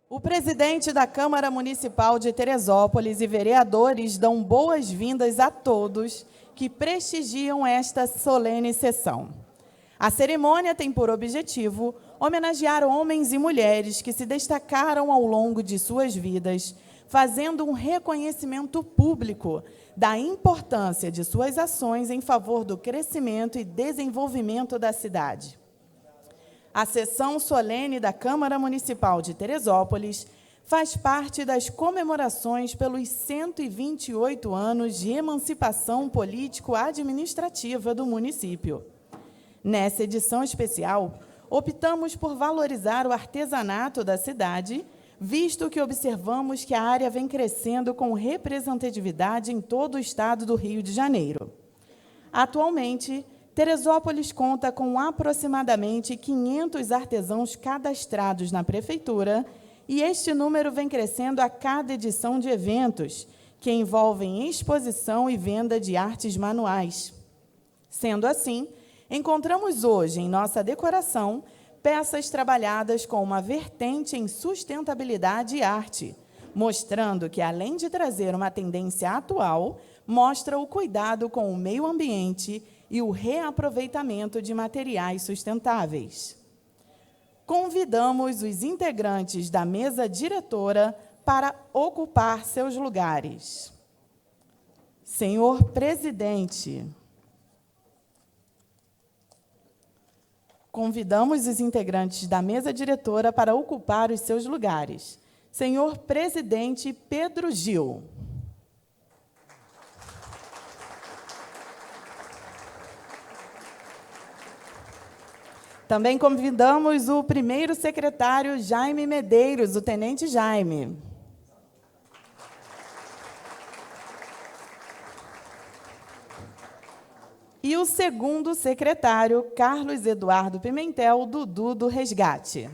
O presidente da Câmara Municipal de Teresópolis e vereadores dão boas-vindas a todos que prestigiam esta solene sessão. A cerimônia tem por objetivo homenagear homens e mulheres que se destacaram ao longo de suas vidas, fazendo um reconhecimento público da importância de suas ações em favor do crescimento e desenvolvimento da cidade. A sessão solene da Câmara Municipal de Teresópolis faz parte das comemorações pelos 128 anos de emancipação político-administrativa do município. Nessa edição especial, optamos por valorizar o artesanato da cidade, visto que observamos que a área vem crescendo com representatividade em todo o estado do Rio de Janeiro. Atualmente, Teresópolis conta com aproximadamente 500 artesãos cadastrados na Prefeitura e este número vem crescendo a cada edição de eventos, que envolvem exposição e venda de artes manuais. Sendo assim, encontramos hoje em nossa decoração peças trabalhadas com uma vertente em sustentabilidade e arte, mostrando que, além de trazer uma tendência atual, mostra o cuidado com o meio ambiente e o reaproveitamento de materiais sustentáveis. Convidamos os integrantes da mesa diretora para ocupar seus lugares. Senhor presidente, convidamos os integrantes da mesa diretora para ocupar os seus lugares. Senhor presidente Pedro Gil. Também convidamos o primeiro secretário Jaime Medeiros, o tenente Jaime. E o segundo secretário, Carlos Eduardo Pimentel, Dudu do Resgate.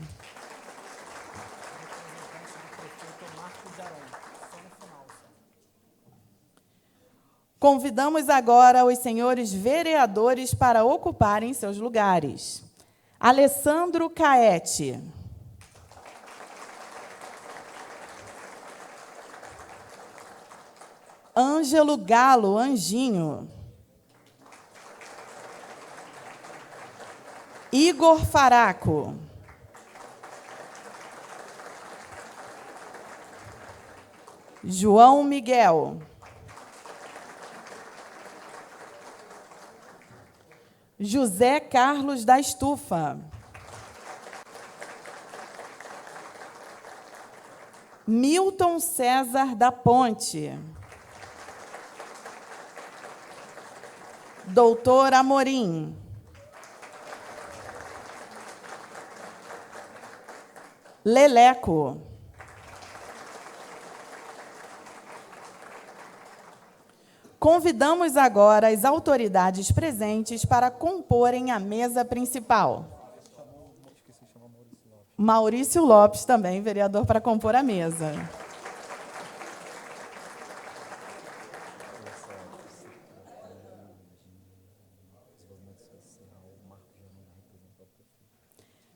Convidamos agora os senhores vereadores para ocuparem seus lugares. Alessandro Caete. Ângelo Galo Anjinho. Igor Faraco. João Miguel. José Carlos da Estufa. Milton César da Ponte. Doutor Amorim. Leleco. Convidamos agora as autoridades presentes para comporem a mesa principal. Maurício Lopes também, vereador, para compor a mesa.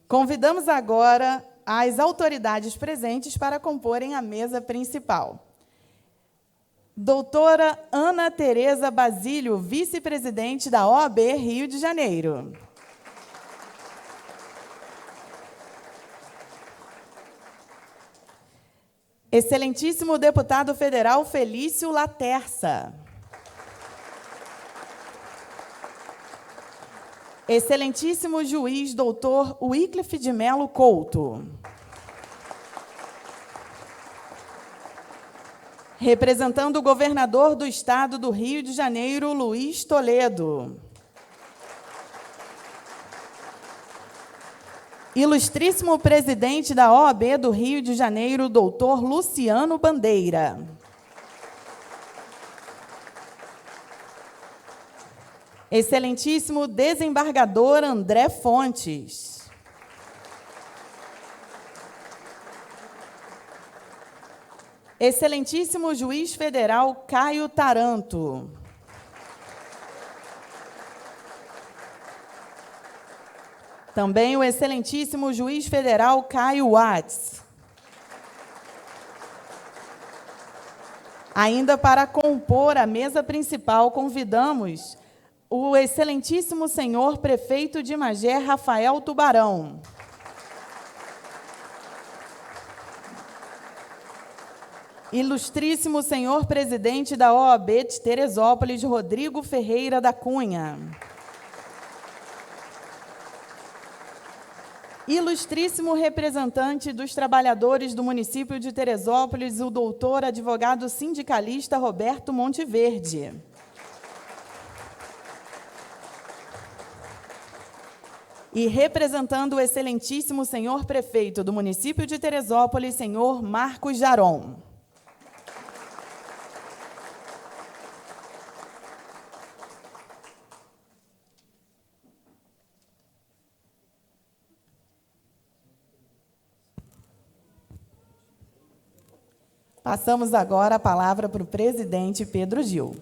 Convidamos agora as autoridades presentes para comporem a mesa principal. Doutora Ana Tereza Basílio, vice-presidente da OAB Rio de Janeiro. Excelentíssimo deputado federal Felício Laterça. Excelentíssimo juiz doutor Wycliffe de Melo Couto. Representando o governador do Estado do Rio de Janeiro, Luiz Toledo. Ilustríssimo presidente da OAB do Rio de Janeiro, doutor Luciano Bandeira. Excelentíssimo desembargador André Fontes. Excelentíssimo juiz federal Caio Taranto. Também o excelentíssimo juiz federal Caio Watts. Ainda para compor a mesa principal, convidamos o excelentíssimo senhor prefeito de Magé, Rafael Tubarão. Ilustríssimo senhor presidente da OAB de Teresópolis, Rodrigo Ferreira da Cunha. Ilustríssimo representante dos trabalhadores do município de Teresópolis, o doutor advogado sindicalista Roberto Monteverde. E representando o excelentíssimo senhor prefeito do município de Teresópolis, senhor Marcos Jaron. Passamos agora a palavra para o presidente Pedro Gil.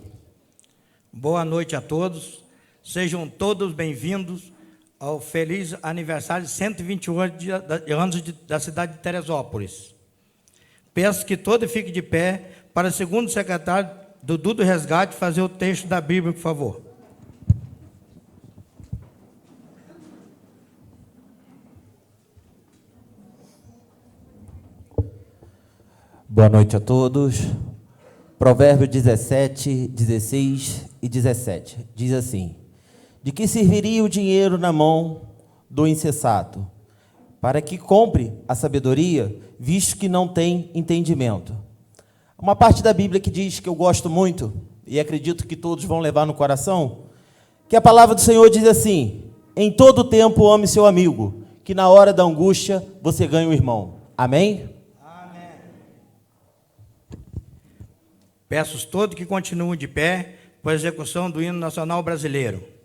Boa noite a todos. Sejam todos bem-vindos ao feliz aniversário de 121 anos da cidade de Teresópolis. Peço que todos fiquem de pé para o segundo secretário Dudu do Resgate fazer o texto da Bíblia, por favor. Boa noite a todos. Provérbio 17, 16 e 17. Diz assim: de que serviria o dinheiro na mão do insensato? Para que compre a sabedoria, visto que não tem entendimento. Uma parte da Bíblia que diz, que eu gosto muito, e acredito que todos vão levar no coração, que a palavra do Senhor diz assim: em todo tempo ame seu amigo, que na hora da angústia você ganha um irmão. Amém? Peço todos que continuem de pé para a execução do hino nacional brasileiro.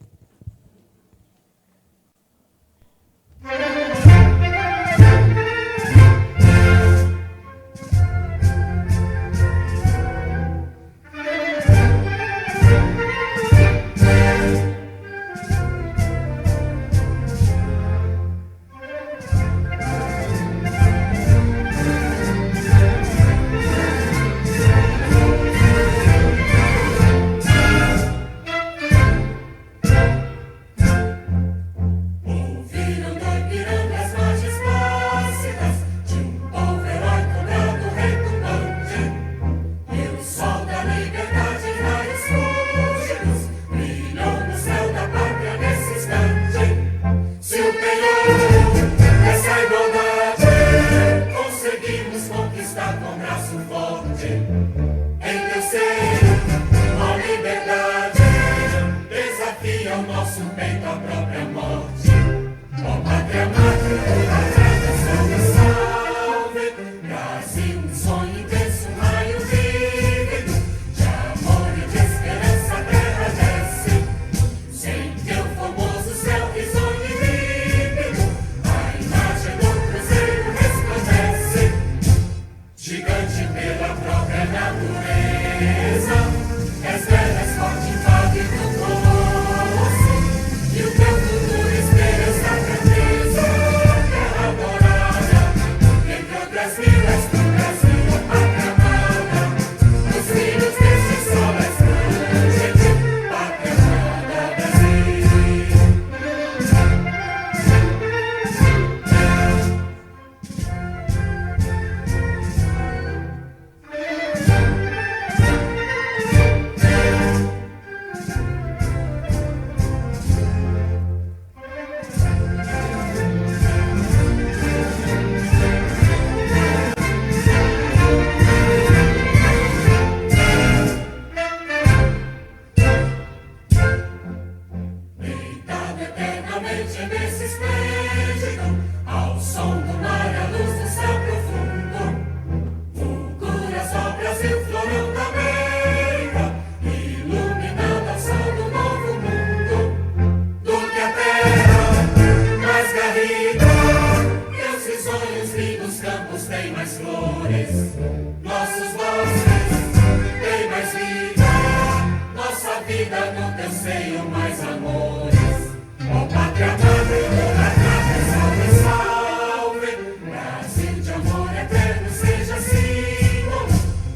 Brasil de amor eterno, seja assim,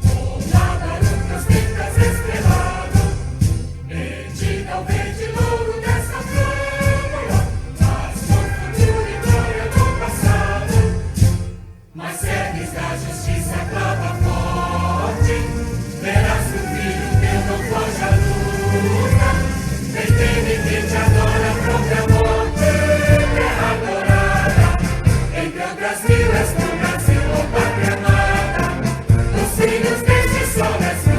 ornado a luta vermes da justiça clama forte. Verás que o filho teu não foge à luta. Quem teme, quem te adora, a própria morte. Terra adorada, entre outras mil és tu, Brasil, ó pátria amada. Os filhos deste sol és tu,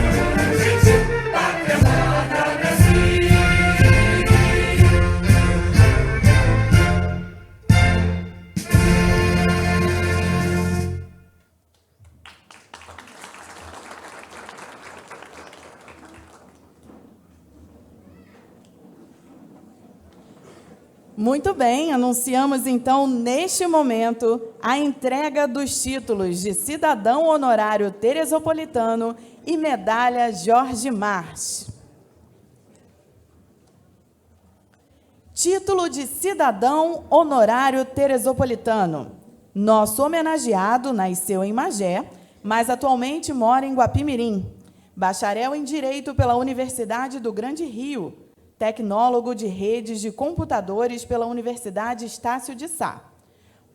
gentil, pátria amada, Brasil. Muito bem, anunciamos então neste momento a entrega dos títulos de cidadão honorário teresopolitano e medalha Jorge March. Título de cidadão honorário teresopolitano. Nosso homenageado nasceu em Magé, mas atualmente mora em Guapimirim. Bacharel em Direito pela Universidade do Grande Rio. Tecnólogo de redes de computadores pela Universidade Estácio de Sá.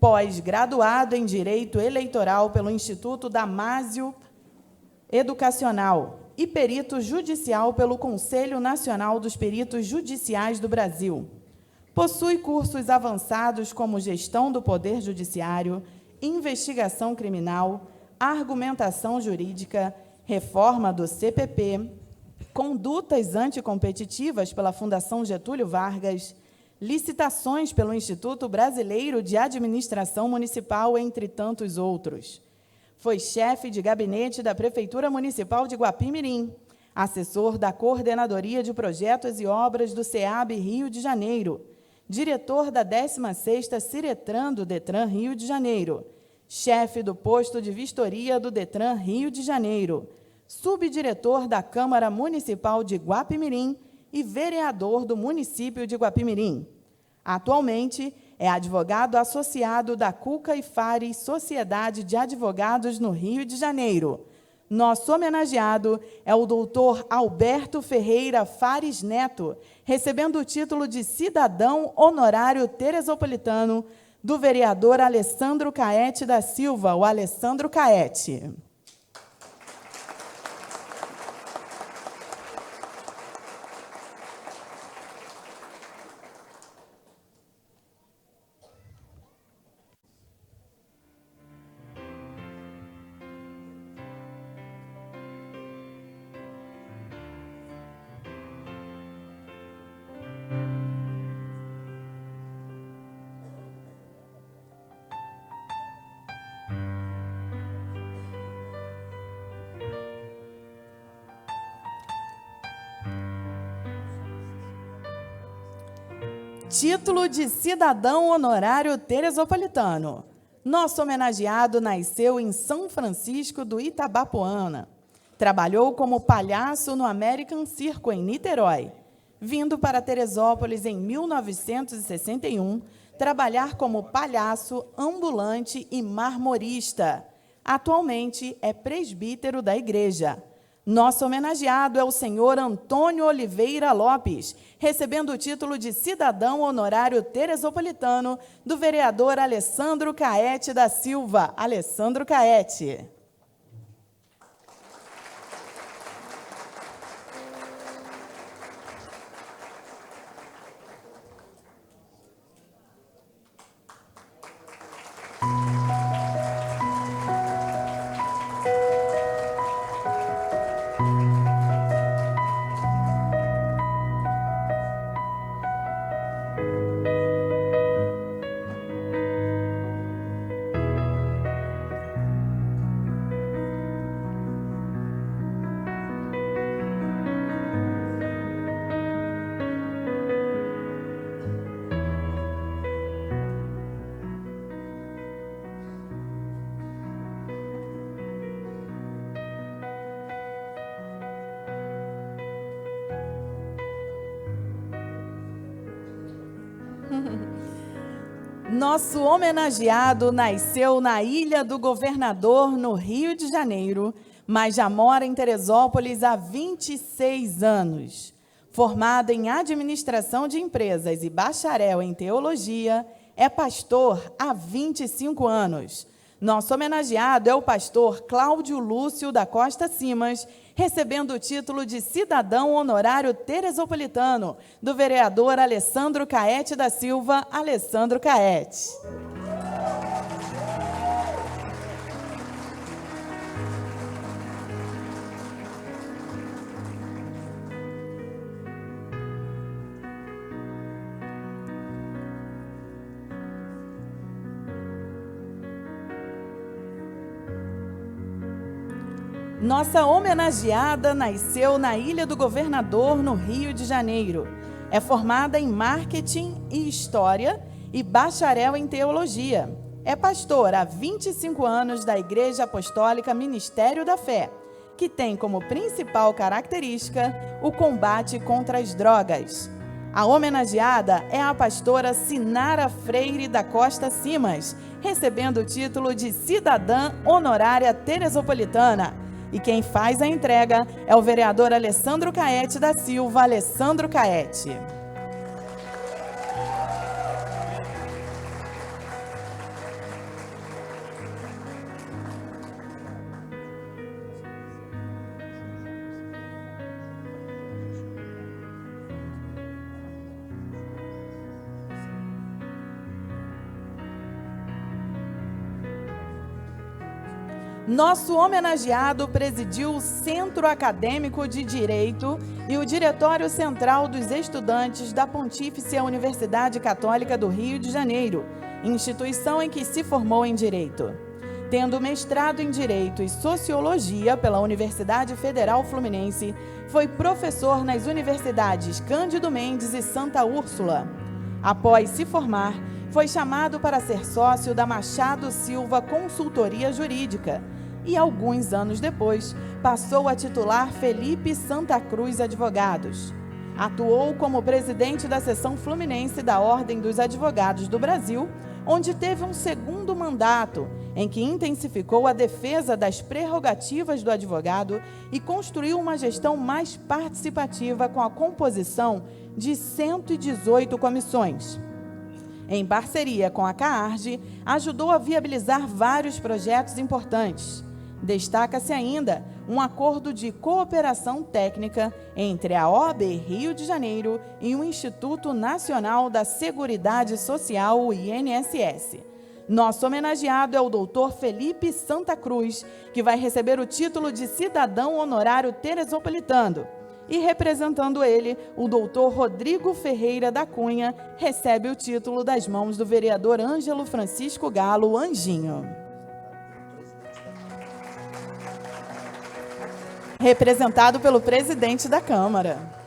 Pós-graduado em Direito Eleitoral pelo Instituto Damásio Educacional e perito judicial pelo Conselho Nacional dos Peritos Judiciais do Brasil. Possui cursos avançados como Gestão do Poder Judiciário, Investigação Criminal, Argumentação Jurídica, Reforma do CPP, Condutas Anticompetitivas pela Fundação Getúlio Vargas, licitações pelo Instituto Brasileiro de Administração Municipal, entre tantos outros. Foi chefe de gabinete da Prefeitura Municipal de Guapimirim, assessor da Coordenadoria de Projetos e Obras do SEAB Rio de Janeiro, diretor da 16ª Ciretran do Detran Rio de Janeiro, chefe do posto de vistoria do Detran Rio de Janeiro, subdiretor da Câmara Municipal de Guapimirim e vereador do município de Guapimirim. Atualmente, é advogado associado da Cuca e Fares Sociedade de Advogados no Rio de Janeiro. Nosso homenageado é o doutor Alberto Ferreira Fares Neto, recebendo o título de cidadão honorário teresopolitano do vereador Alessandro Caete da Silva, o Alessandro Caete. Título de cidadão honorário teresopolitano. Nosso homenageado nasceu em São Francisco do Itabapoana. Trabalhou como palhaço no American Circo, em Niterói. Vindo para Teresópolis em 1961, trabalhar como palhaço, ambulante e marmorista. Atualmente é presbítero da igreja. Nosso homenageado é o senhor Antônio Oliveira Lopes, recebendo o título de cidadão honorário teresopolitano do vereador Alessandro Caete da Silva. Alessandro Caete. Nosso homenageado nasceu na Ilha do Governador, no Rio de Janeiro, mas já mora em Teresópolis há 26 anos. Formado em Administração de Empresas e bacharel em Teologia, é pastor há 25 anos. Nosso homenageado é o pastor Cláudio Lúcio da Costa Simas, recebendo o título de cidadão honorário teresopolitano, do vereador Alessandro Caete da Silva. Alessandro Caete. Nossa homenageada nasceu na Ilha do Governador, no Rio de Janeiro. É formada em Marketing e História e bacharel em Teologia. É pastora há 25 anos da Igreja Apostólica Ministério da Fé, que tem como principal característica o combate contra as drogas. A homenageada é a pastora Sinara Freire da Costa Simas, recebendo o título de cidadã honorária teresopolitana. E quem faz a entrega é o vereador Alessandro Caete da Silva. Alessandro Caete. Nosso homenageado presidiu o Centro Acadêmico de Direito e o Diretório Central dos Estudantes da Pontífice Universidade Católica do Rio de Janeiro, instituição em que se formou em Direito. Tendo mestrado em Direito e Sociologia pela Universidade Federal Fluminense, foi professor nas universidades Cândido Mendes e Santa Úrsula. Após se formar, foi chamado para ser sócio da Machado Silva Consultoria Jurídica e, alguns anos depois, passou a titular Felipe Santa Cruz Advogados. Atuou como presidente da seção fluminense da Ordem dos Advogados do Brasil, onde teve um segundo mandato, em que intensificou a defesa das prerrogativas do advogado e construiu uma gestão mais participativa com a composição de 118 comissões. Em parceria com a CAARGE, ajudou a viabilizar vários projetos importantes. Destaca-se ainda um acordo de cooperação técnica entre a OAB Rio de Janeiro e o Instituto Nacional da Seguridade Social, o INSS. Nosso homenageado é o doutor Felipe Santa Cruz, que vai receber o título de cidadão honorário teresopolitano. E, representando ele, o doutor Rodrigo Ferreira da Cunha recebe o título das mãos do vereador Ângelo Francisco Galo, Anjinho. Representado pelo presidente da Câmara.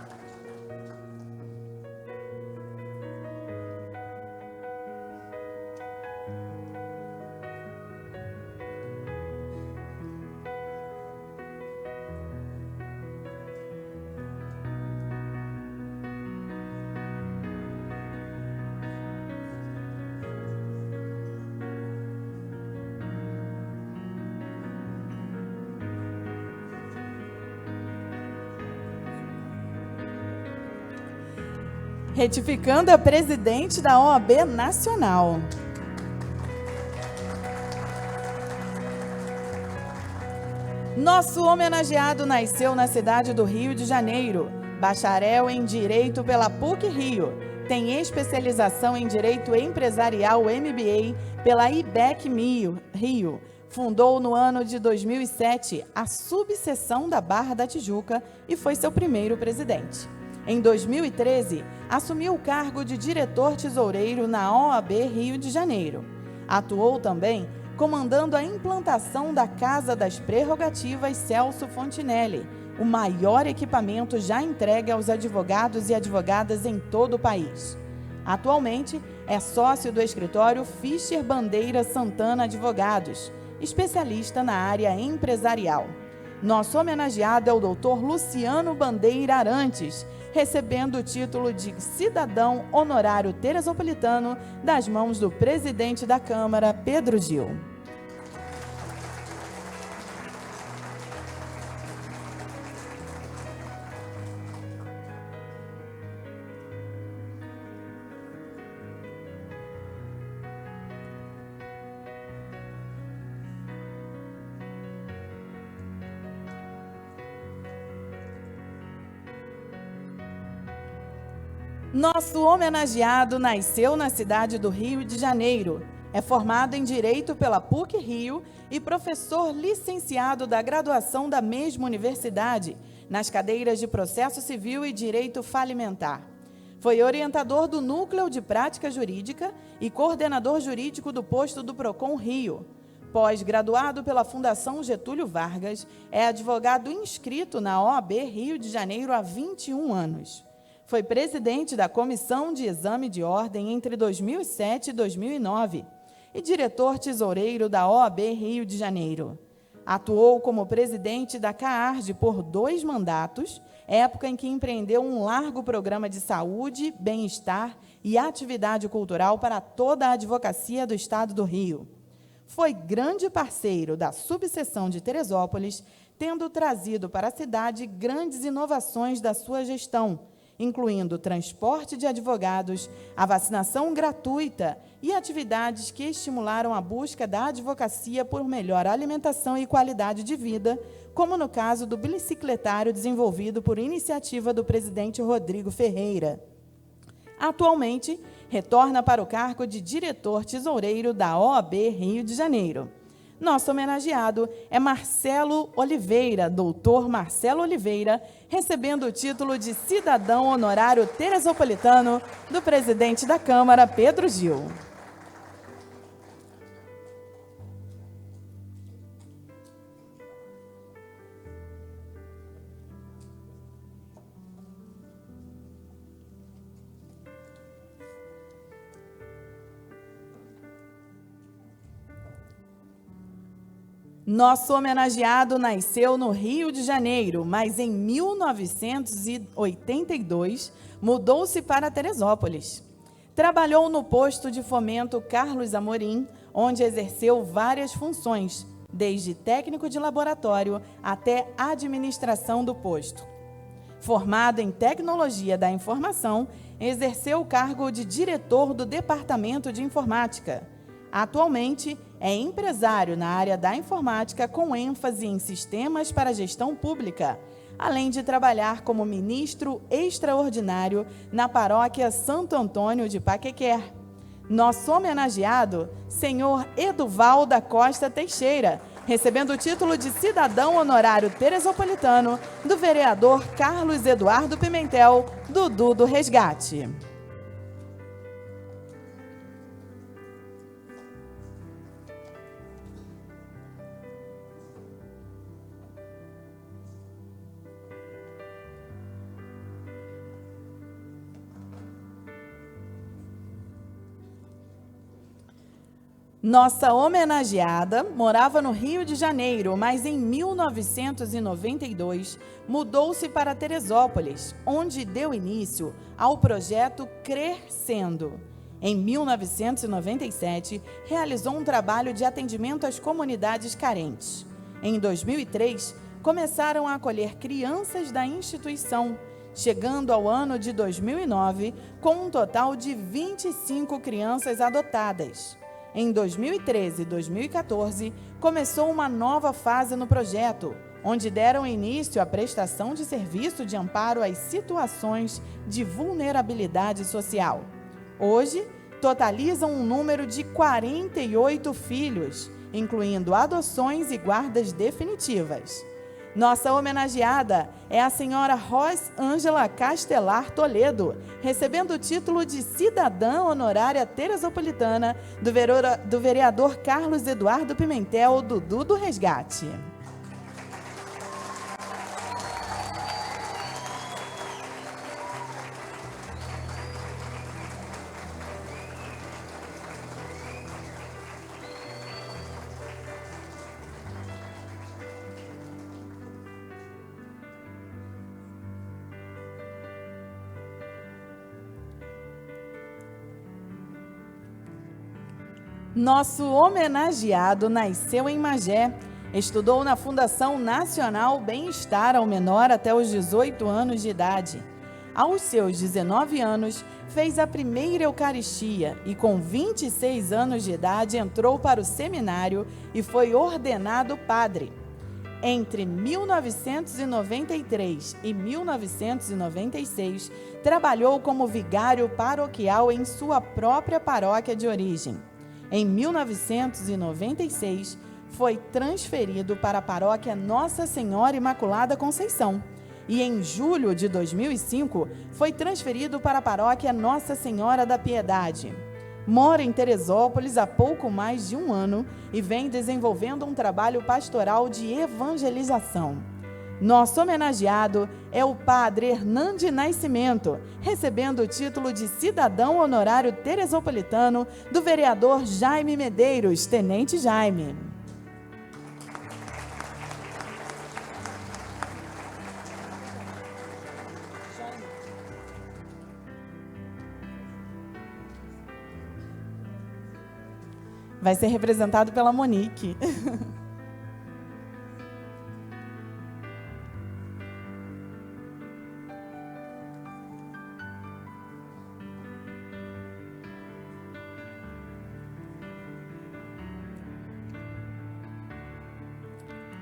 Retificando a presidente da OAB Nacional. Nosso homenageado nasceu na cidade do Rio de Janeiro, bacharel em Direito pela PUC-Rio, tem especialização em Direito Empresarial MBA pela IBEC Rio, fundou no ano de 2007 a subseção da Barra da Tijuca e foi seu primeiro presidente. Em 2013, assumiu o cargo de diretor-tesoureiro na OAB Rio de Janeiro. Atuou também comandando a implantação da Casa das Prerrogativas Celso Fontinelli, o maior equipamento já entregue aos advogados e advogadas em todo o país. Atualmente, é sócio do escritório Fischer Bandeira Santana Advogados, especialista na área empresarial. Nosso homenageado é o doutor Luciano Bandeira Arantes, recebendo o título de cidadão honorário teresopolitano das mãos do presidente da Câmara, Pedro Gil. Nosso homenageado nasceu na cidade do Rio de Janeiro. É formado em Direito pela PUC-Rio e professor licenciado da graduação da mesma universidade, nas cadeiras de Processo Civil e Direito Falimentar. Foi orientador do Núcleo de Prática Jurídica e coordenador jurídico do posto do PROCON Rio. Pós-graduado pela Fundação Getúlio Vargas, é advogado inscrito na OAB Rio de Janeiro há 21 anos. Foi presidente da Comissão de Exame de Ordem entre 2007 e 2009 e diretor-tesoureiro da OAB Rio de Janeiro. Atuou como presidente da CAARD por 2 mandatos, época em que empreendeu um largo programa de saúde, bem-estar e atividade cultural para toda a advocacia do Estado do Rio. Foi grande parceiro da subseção de Teresópolis, tendo trazido para a cidade grandes inovações da sua gestão, incluindo o transporte de advogados, a vacinação gratuita e atividades que estimularam a busca da advocacia por melhor alimentação e qualidade de vida, como no caso do bicicletário desenvolvido por iniciativa do presidente Rodrigo Ferreira. Atualmente, retorna para o cargo de diretor-tesoureiro da OAB Rio de Janeiro. Nosso homenageado é Marcelo Oliveira, doutor Marcelo Oliveira, recebendo o título de cidadão honorário teresopolitano do presidente da Câmara, Pedro Gil. Nosso homenageado nasceu no Rio de Janeiro, mas em 1982 mudou-se para Teresópolis. Trabalhou no posto de fomento Carlos Amorim, onde exerceu várias funções, desde técnico de laboratório até administração do posto. Formado em Tecnologia da Informação, exerceu o cargo de diretor do Departamento de Informática. Atualmente, é empresário na área da informática com ênfase em sistemas para gestão pública, além de trabalhar como ministro extraordinário na paróquia Santo Antônio de Paquequer. Nosso homenageado, senhor Eduval da Costa Teixeira, recebendo o título de cidadão honorário teresopolitano do vereador Carlos Eduardo Pimentel, Dudu do Resgate. Nossa homenageada morava no Rio de Janeiro, mas em 1992 mudou-se para Teresópolis, onde deu início ao projeto Crescendo. Em 1997, realizou um trabalho de atendimento às comunidades carentes. Em 2003, começaram a acolher crianças da instituição, chegando ao ano de 2009 com um total de 25 crianças adotadas. Em 2013 e 2014, começou uma nova fase no projeto, onde deram início à prestação de serviço de amparo às situações de vulnerabilidade social. Hoje, totalizam um número de 48 filhos, incluindo adoções e guardas definitivas. Nossa homenageada é a senhora Rosângela Castelar Toledo, recebendo o título de cidadã honorária teresopolitana do vereador Carlos Eduardo Pimentel, Dudu do Resgate. Nosso homenageado nasceu em Magé, estudou na Fundação Nacional Bem-Estar ao Menor até os 18 anos de idade. Aos seus 19 anos, fez a primeira Eucaristia e, com 26 anos de idade, entrou para o seminário e foi ordenado padre. Entre 1993 e 1996, trabalhou como vigário paroquial em sua própria paróquia de origem. Em 1996, foi transferido para a paróquia Nossa Senhora Imaculada Conceição. E em julho de 2005, foi transferido para a paróquia Nossa Senhora da Piedade. Mora em Teresópolis há pouco mais de um ano e vem desenvolvendo um trabalho pastoral de evangelização. Nosso homenageado é o padre Hernande Nascimento, recebendo o título de cidadão honorário teresopolitano do vereador Jaime Medeiros, Tenente Jaime. Vai ser representado pela Monique.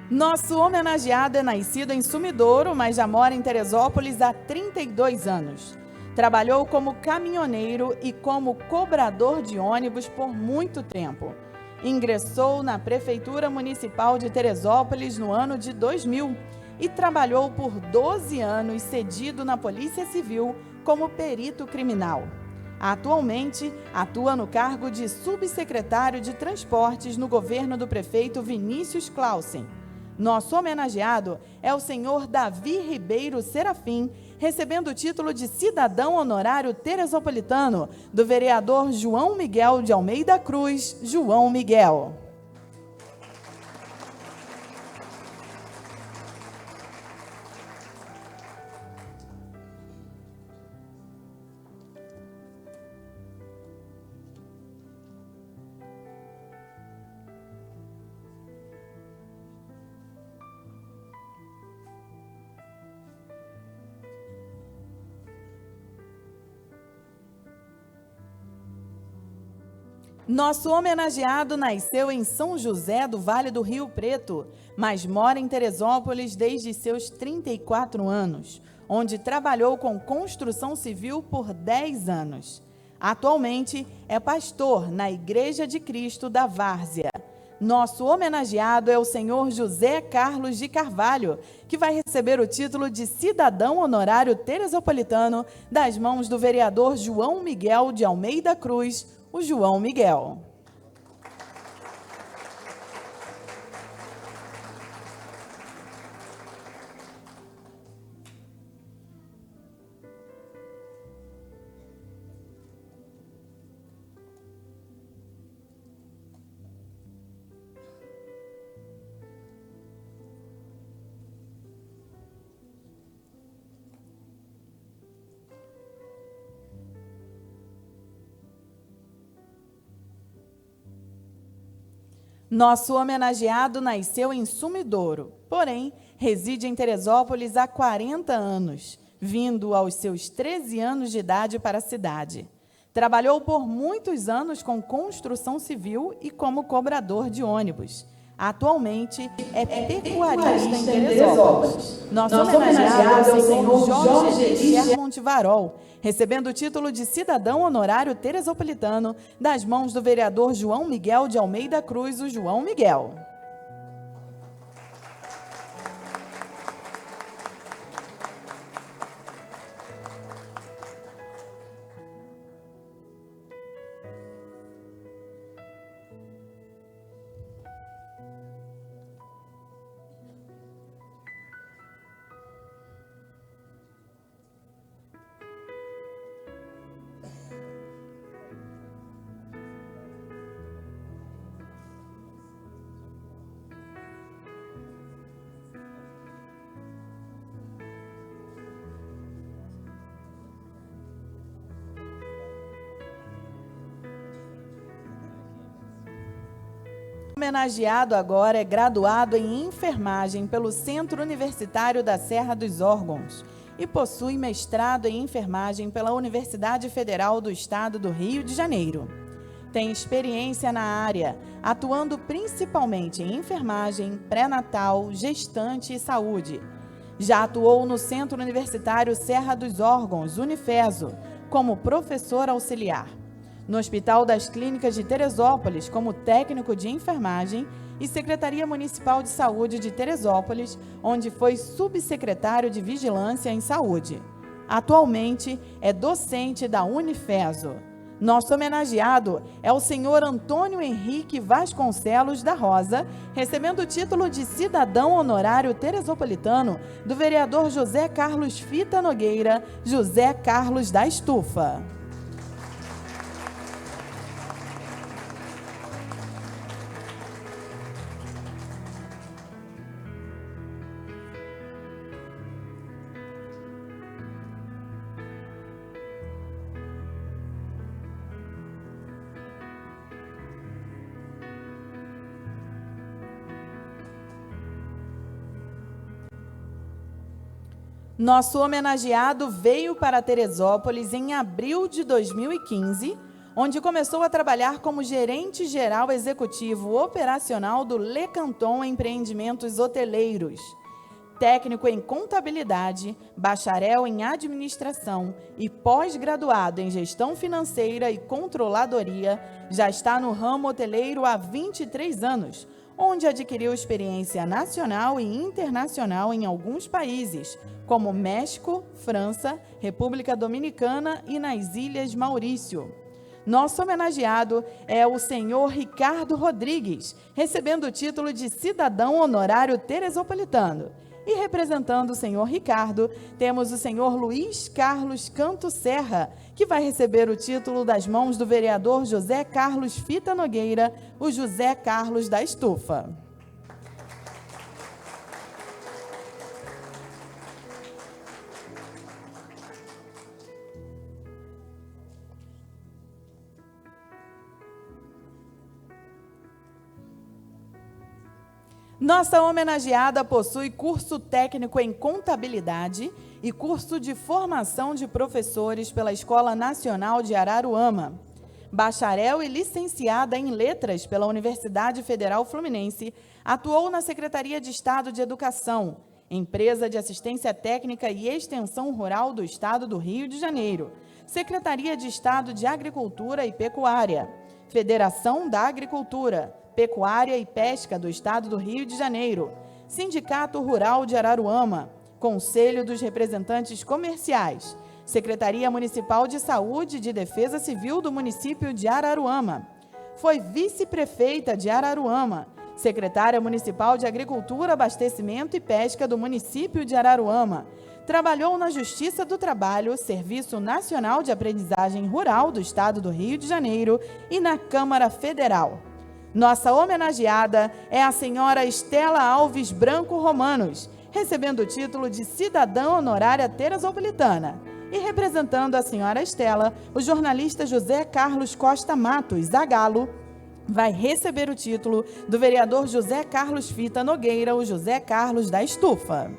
Nosso homenageado é nascido em Sumidouro, mas já mora em Teresópolis há 32 anos. Trabalhou como caminhoneiro e como cobrador de ônibus por muito tempo. Ingressou na Prefeitura Municipal de Teresópolis no ano de 2000 e trabalhou por 12 anos cedido na Polícia Civil como perito criminal. Atualmente, atua no cargo de subsecretário de Transportes no governo do prefeito Vinícius Clausen. Nosso homenageado é o senhor Davi Ribeiro Serafim, recebendo o título de cidadão honorário teresopolitano do vereador João Miguel de Almeida Cruz, João Miguel. Nosso homenageado nasceu em São José do Vale do Rio Preto, mas mora em Teresópolis desde seus 34 anos, onde trabalhou com construção civil por 10 anos. Atualmente é pastor na Igreja de Cristo da Várzea. Nosso homenageado é o senhor José Carlos de Carvalho, que vai receber o título de cidadão honorário teresopolitano das mãos do vereador João Miguel de Almeida Cruz, o João Miguel. Nosso homenageado nasceu em Sumidouro, porém reside em Teresópolis há 40 anos, vindo aos seus 13 anos de idade para a cidade. Trabalhou por muitos anos com construção civil e como cobrador de ônibus. Atualmente é pecuarista em Teresópolis. Nosso homenageado é o senhor Jorge Eliezer Montevarol, recebendo o título de cidadão honorário teresopolitano das mãos do vereador João Miguel de Almeida Cruz, o João Miguel. O homenageado agora é graduado em enfermagem pelo Centro Universitário da Serra dos Órgãos e possui mestrado em enfermagem pela Universidade Federal do Estado do Rio de Janeiro. Tem experiência na área, atuando principalmente em enfermagem, pré-natal, gestante e saúde. Já atuou no Centro Universitário Serra dos Órgãos, Unifeso, como professor auxiliar. No Hospital das Clínicas de Teresópolis, como técnico de enfermagem, e Secretaria Municipal de Saúde de Teresópolis, onde foi subsecretário de Vigilância em Saúde. Atualmente é docente da Unifeso. Nosso homenageado é o senhor Antônio Henrique Vasconcelos da Rosa, recebendo o título de cidadão honorário teresopolitano do vereador José Carlos Fita Nogueira, José Carlos da Estufa. Nosso homenageado veio para Teresópolis em abril de 2015, onde começou a trabalhar como gerente geral executivo operacional do Le Canton Empreendimentos Hoteleiros. Técnico em contabilidade, bacharel em administração e pós-graduado em gestão financeira e controladoria, já está no ramo hoteleiro há 23 anos, onde adquiriu experiência nacional e internacional em alguns países, como México, França, República Dominicana e nas Ilhas Maurício. Nosso homenageado é o senhor Ricardo Rodrigues, recebendo o título de cidadão honorário teresopolitano. E representando o senhor Ricardo, temos o senhor Luiz Carlos Canto Serra, que vai receber o título das mãos do vereador José Carlos Fita Nogueira, o José Carlos da Estufa. Nossa homenageada possui curso técnico em contabilidade e curso de formação de professores pela Escola Nacional de Araruama. Bacharel e licenciada em letras pela Universidade Federal Fluminense, atuou na Secretaria de Estado de Educação, Empresa de Assistência Técnica e Extensão Rural do Estado do Rio de Janeiro, Secretaria de Estado de Agricultura e Pecuária, Federação da Agricultura, Pecuária e Pesca do Estado do Rio de Janeiro, Sindicato Rural de Araruama, Conselho dos Representantes Comerciais, Secretaria Municipal de Saúde e de Defesa Civil do município de Araruama. Foi vice-prefeita de Araruama, secretária municipal de Agricultura, Abastecimento e Pesca do município de Araruama. Trabalhou na Justiça do Trabalho, Serviço Nacional de Aprendizagem Rural do Estado do Rio de Janeiro e na Câmara Federal. Nossa homenageada é a senhora Estela Alves Branco Romanos, recebendo o título de cidadã honorária teresopolitana. E representando a senhora Estela, o jornalista José Carlos Costa Matos, Zagalo, vai receber o título do vereador José Carlos Fita Nogueira, o José Carlos da Estufa.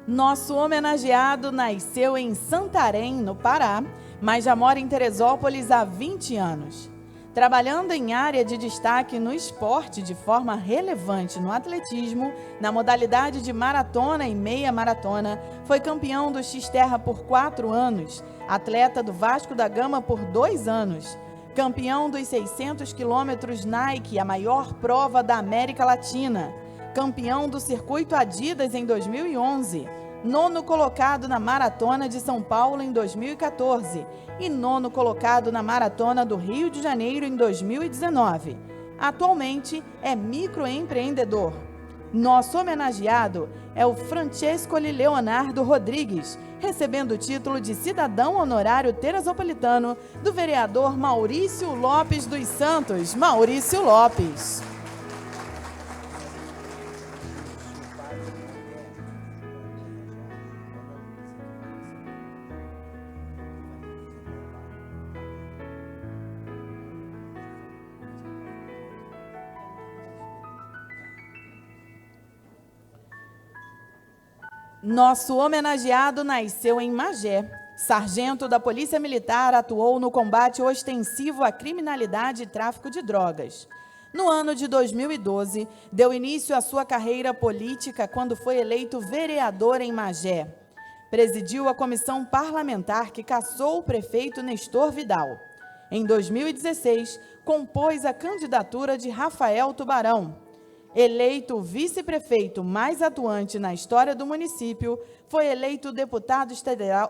Nosso homenageado nasceu em Santarém, no Pará, mas já mora em Teresópolis há 20 anos. Trabalhando em área de destaque no esporte de forma relevante no atletismo, na modalidade de maratona e meia maratona, foi campeão do Xterra por 4 anos, atleta do Vasco da Gama por 2 anos, campeão dos 600 quilômetros Nike, a maior prova da América Latina, campeão do Circuito Adidas em 2011, 9º colocado na Maratona de São Paulo em 2014 e 9º colocado na Maratona do Rio de Janeiro em 2019. Atualmente é microempreendedor. Nosso homenageado é o Francesco Leonardo Rodrigues, recebendo o título de cidadão honorário teresopolitano do vereador Maurício Lopes dos Santos. Maurício Lopes. Nosso homenageado nasceu em Magé. Sargento da Polícia Militar, atuou no combate ostensivo à criminalidade e tráfico de drogas. No ano de 2012, deu início à sua carreira política quando foi eleito vereador em Magé. Presidiu a comissão parlamentar que cassou o prefeito Nestor Vidal. Em 2016, compôs a candidatura de Rafael Tubarão. Eleito o vice-prefeito mais atuante na história do município, foi eleito deputado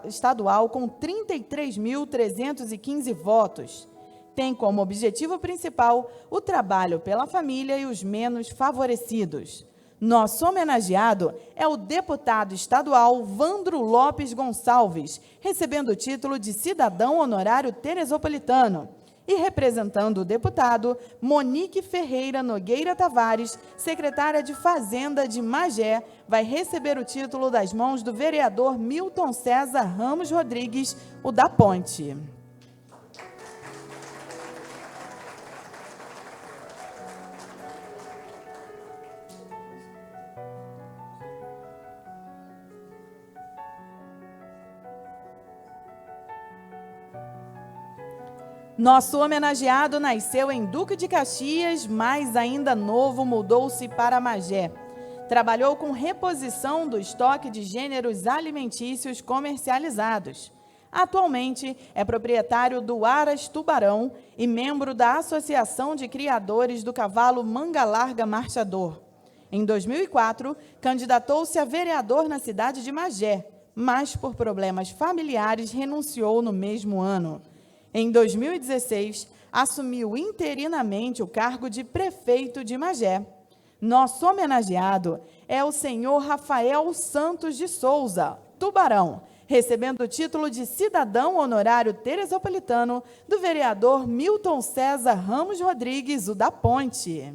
estadual com 33.315 votos. Tem como objetivo principal o trabalho pela família e os menos favorecidos. Nosso homenageado é o deputado estadual Vandro Lopes Gonçalves, recebendo o título de cidadão honorário teresopolitano. E representando o deputado Monique Ferreira Nogueira Tavares, secretária de Fazenda de Magé, vai receber o título das mãos do vereador Milton César Ramos Rodrigues, o da Ponte. Nosso homenageado nasceu em Duque de Caxias, mas ainda novo mudou-se para Magé. Trabalhou com reposição do estoque de gêneros alimentícios comercializados. Atualmente é proprietário do Aras Tubarão e membro da Associação de Criadores do Cavalo Manga Larga Marchador. Em 2004, candidatou-se a vereador na cidade de Magé, mas por problemas familiares renunciou no mesmo ano. Em 2016, assumiu interinamente o cargo de prefeito de Magé. Nosso homenageado é o senhor Rafael Santos de Souza, Tubarão, recebendo o título de cidadão honorário teresopolitano do vereador Milton César Ramos Rodrigues, o da Ponte.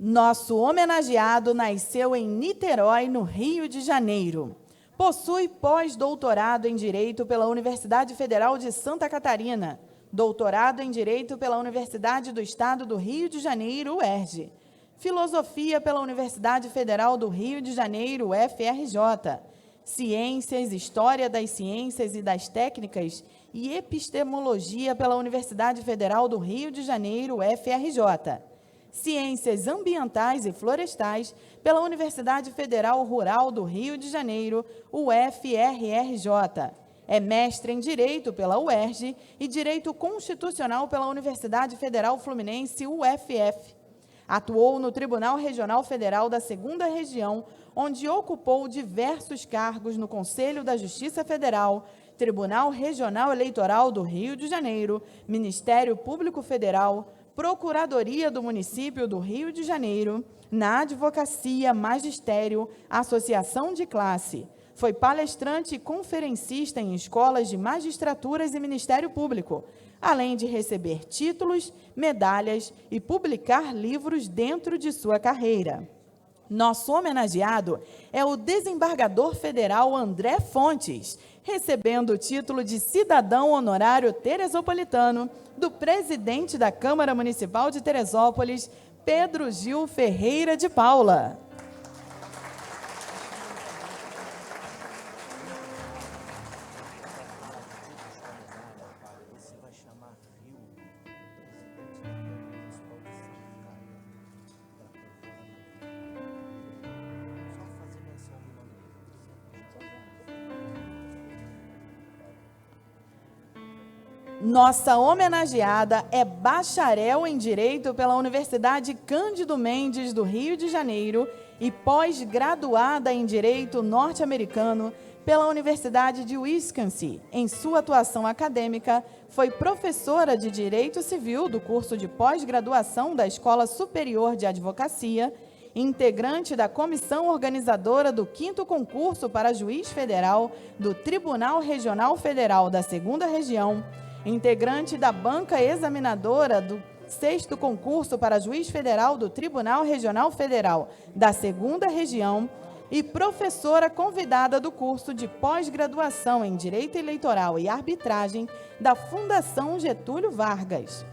Nosso homenageado nasceu em Niterói, no Rio de Janeiro. Possui pós-doutorado em Direito pela Universidade Federal de Santa Catarina, doutorado em Direito pela Universidade do Estado do Rio de Janeiro, UERJ, Filosofia pela Universidade Federal do Rio de Janeiro, UFRJ, Ciências, História das Ciências e das Técnicas e Epistemologia pela Universidade Federal do Rio de Janeiro, UFRJ, Ciências Ambientais e Florestais pela Universidade Federal Rural do Rio de Janeiro, UFRRJ. É mestre em Direito pela UERJ e Direito Constitucional pela Universidade Federal Fluminense, UFF. Atuou no Tribunal Regional Federal da 2ª Região, onde ocupou diversos cargos no Conselho da Justiça Federal, Tribunal Regional Eleitoral do Rio de Janeiro, Ministério Público Federal, Procuradoria do Município do Rio de Janeiro, na Advocacia, Magistério, Associação de Classe. Foi palestrante e conferencista em escolas de magistraturas e Ministério Público, além de receber títulos, medalhas e publicar livros dentro de sua carreira. Nosso homenageado é o desembargador federal André Fontes, recebendo o título de cidadão honorário teresopolitano do presidente da Câmara Municipal de Teresópolis, Pedro Gil Ferreira de Paula. Nossa homenageada é bacharel em Direito pela Universidade Cândido Mendes do Rio de Janeiro e pós-graduada em Direito norte-americano pela Universidade de Wisconsin. Em sua atuação acadêmica, foi professora de Direito Civil do curso de pós-graduação da Escola Superior de Advocacia, integrante da comissão organizadora do 5º concurso para juiz federal do Tribunal Regional Federal da 2ª Região, integrante da banca examinadora do 6º concurso para juiz federal do Tribunal Regional Federal da 2ª Região e professora convidada do curso de pós-graduação em Direito Eleitoral e Arbitragem da Fundação Getúlio Vargas.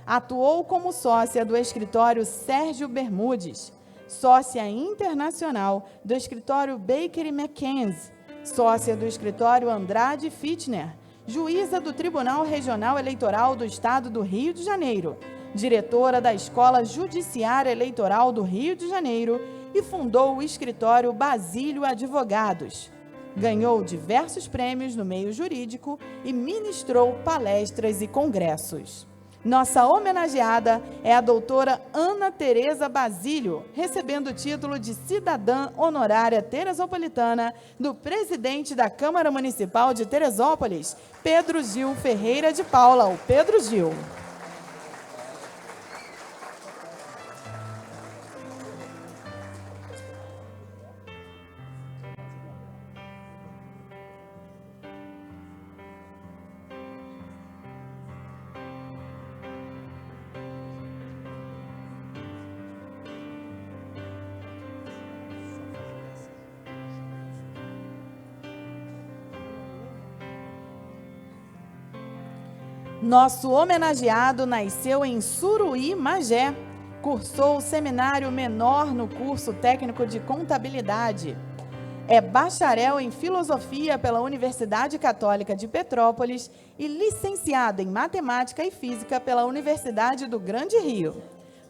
Atuou como sócia do escritório Sérgio Bermudes, sócia internacional do escritório Baker & McKenzie, sócia do escritório Andrade Fichtner, juíza do Tribunal Regional Eleitoral do Estado do Rio de Janeiro, diretora da Escola Judiciária Eleitoral do Rio de Janeiro e fundou o escritório Basílio Advogados. Ganhou diversos prêmios no meio jurídico e ministrou palestras e congressos. Nossa homenageada é a doutora Ana Tereza Basílio, recebendo o título de cidadã honorária teresopolitana do presidente da Câmara Municipal de Teresópolis, Pedro Gil Ferreira de Paula, o Pedro Gil. Nosso homenageado nasceu em Suruí, Magé. Cursou o seminário menor no curso técnico de contabilidade. É bacharel em filosofia pela Universidade Católica de Petrópolis e licenciado em matemática e física pela Universidade do Grande Rio.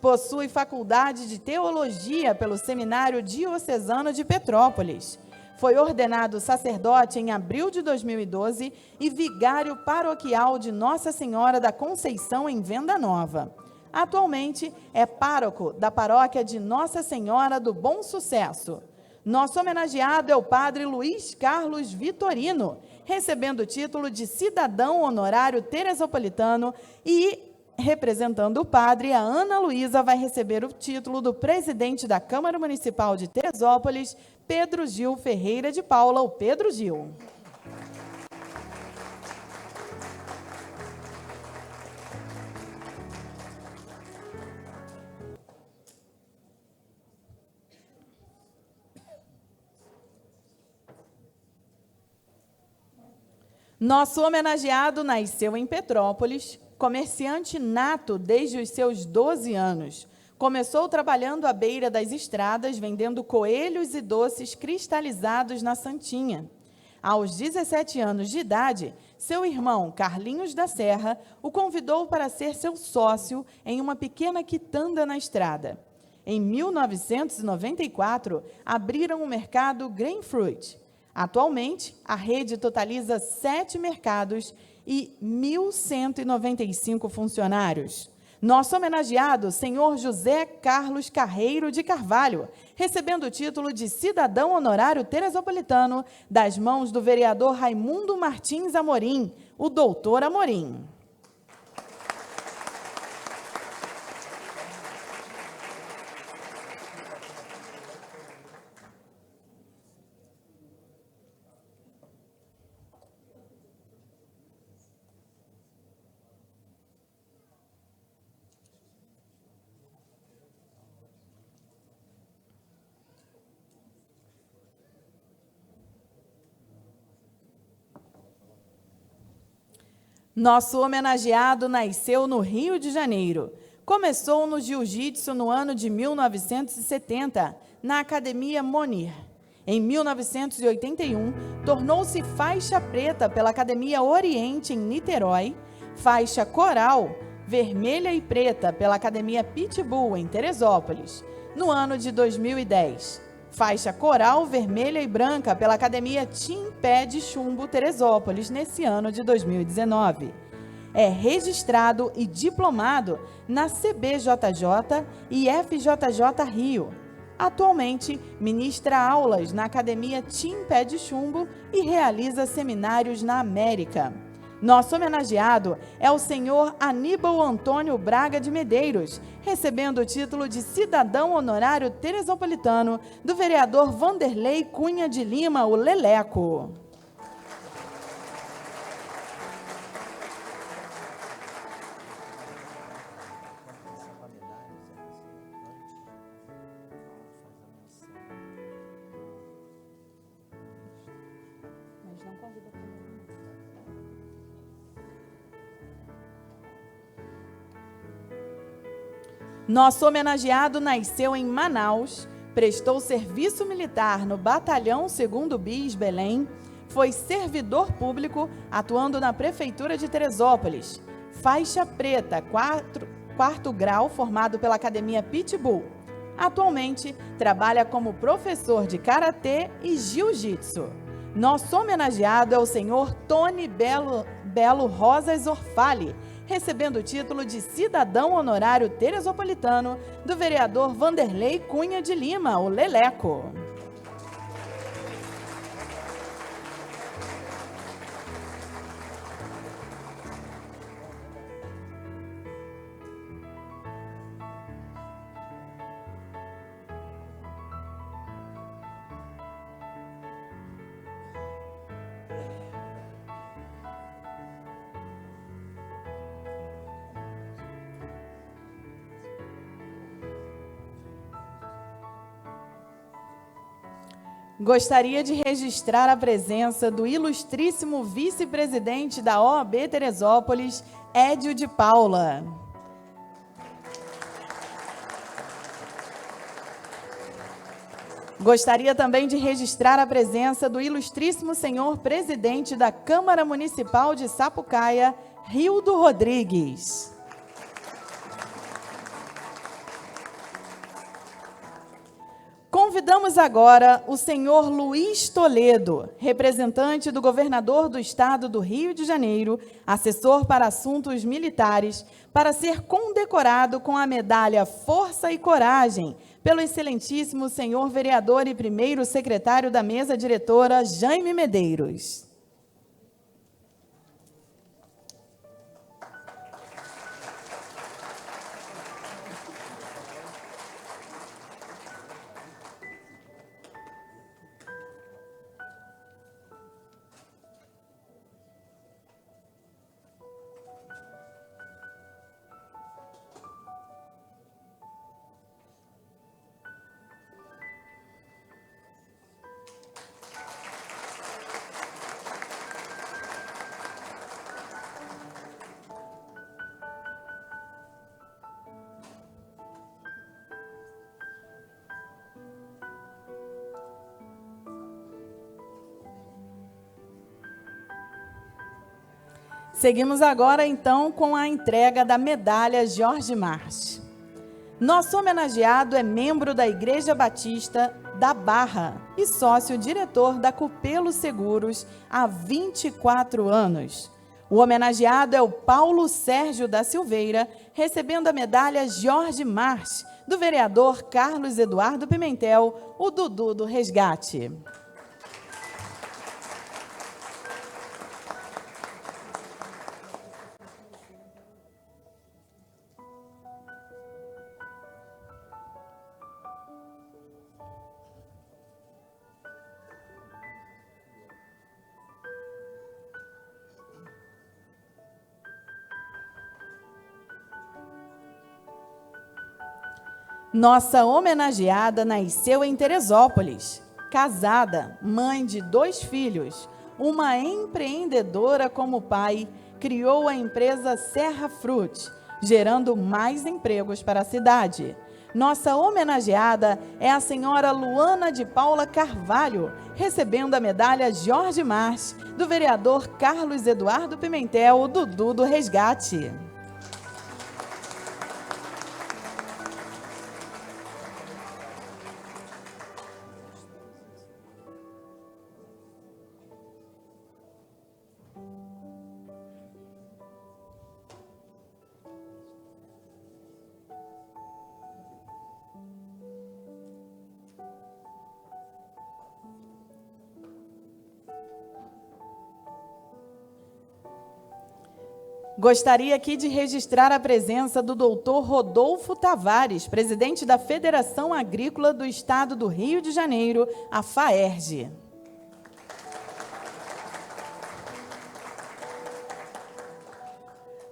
Possui faculdade de teologia pelo Seminário Diocesano de Petrópolis. Foi ordenado sacerdote em abril de 2012 e vigário paroquial de Nossa Senhora da Conceição em Venda Nova. Atualmente é pároco da paróquia de Nossa Senhora do Bom Sucesso. Nosso homenageado é o padre Luiz Carlos Vitorino, recebendo o título de cidadão honorário teresopolitano e, representando o padre, a Ana Luísa vai receber o título do presidente da Câmara Municipal de Teresópolis, Pedro Gil Ferreira de Paula, o Pedro Gil. Nosso homenageado nasceu em Petrópolis, comerciante nato desde os seus 12 anos. Começou trabalhando à beira das estradas, vendendo coelhos e doces cristalizados na Santinha. Aos 17 anos de idade, seu irmão, Carlinhos da Serra, o convidou para ser seu sócio em uma pequena quitanda na estrada. Em 1994, abriram o mercado Grainfruit. Atualmente, a rede totaliza 7 mercados e 1.195 funcionários. Nosso homenageado, senhor José Carlos Carreiro de Carvalho, recebendo o título de cidadão honorário teresopolitano das mãos do vereador Raimundo Martins Amorim, o doutor Amorim. Nosso homenageado nasceu no Rio de Janeiro. Começou no jiu-jitsu no ano de 1970, na Academia Monir. Em 1981, tornou-se faixa preta pela Academia Oriente, em Niterói, faixa coral, vermelha e preta pela Academia Pitbull, em Teresópolis, no ano de 2010. Faixa coral, vermelha e branca pela Academia Tim Pé de Chumbo, Teresópolis, nesse ano de 2019. É registrado e diplomado na CBJJ e FJJ Rio. Atualmente, ministra aulas na Academia Tim Pé de Chumbo e realiza seminários na América. Nosso homenageado é o senhor Aníbal Antônio Braga de Medeiros, recebendo o título de cidadão honorário teresopolitano do vereador Vanderlei Cunha de Lima, o Leleco. Nosso homenageado nasceu em Manaus, prestou serviço militar no Batalhão 2º BIS Belém, foi servidor público atuando na Prefeitura de Teresópolis, faixa preta, quarto grau, formado pela Academia Pitbull. Atualmente, trabalha como professor de Karatê e Jiu-Jitsu. Nosso homenageado é o senhor Tony Belo Rosas Orfali, recebendo o título de cidadão honorário teresopolitano do vereador Vanderlei Cunha de Lima, o Leleco. Gostaria de registrar a presença do ilustríssimo vice-presidente da OAB Teresópolis, Édio de Paula. Gostaria também de registrar a presença do ilustríssimo senhor presidente da Câmara Municipal de Sapucaia, Rildo Rodrigues. Convidamos agora o senhor Luiz Toledo, representante do governador do estado do Rio de Janeiro, assessor para assuntos militares, para ser condecorado com a medalha Força e Coragem pelo excelentíssimo senhor vereador e primeiro secretário da mesa diretora, Jaime Medeiros. Seguimos agora, então, com a entrega da medalha Jorge March. Nosso homenageado é membro da Igreja Batista da Barra e sócio-diretor da Cupelo Seguros há 24 anos. O homenageado é o Paulo Sérgio da Silveira, recebendo a medalha Jorge March, do vereador Carlos Eduardo Pimentel, o Dudu do Resgate. Nossa homenageada nasceu em Teresópolis, casada, mãe de 2 filhos, uma empreendedora como pai, criou a empresa Serra Fruit, gerando mais empregos para a cidade. Nossa homenageada é a senhora Luana de Paula Carvalho, recebendo a medalha Jorge March, do vereador Carlos Eduardo Pimentel, o Dudu do Resgate. Gostaria aqui de registrar a presença do Dr. Rodolfo Tavares, presidente da Federação Agrícola do Estado do Rio de Janeiro, a FAERJ.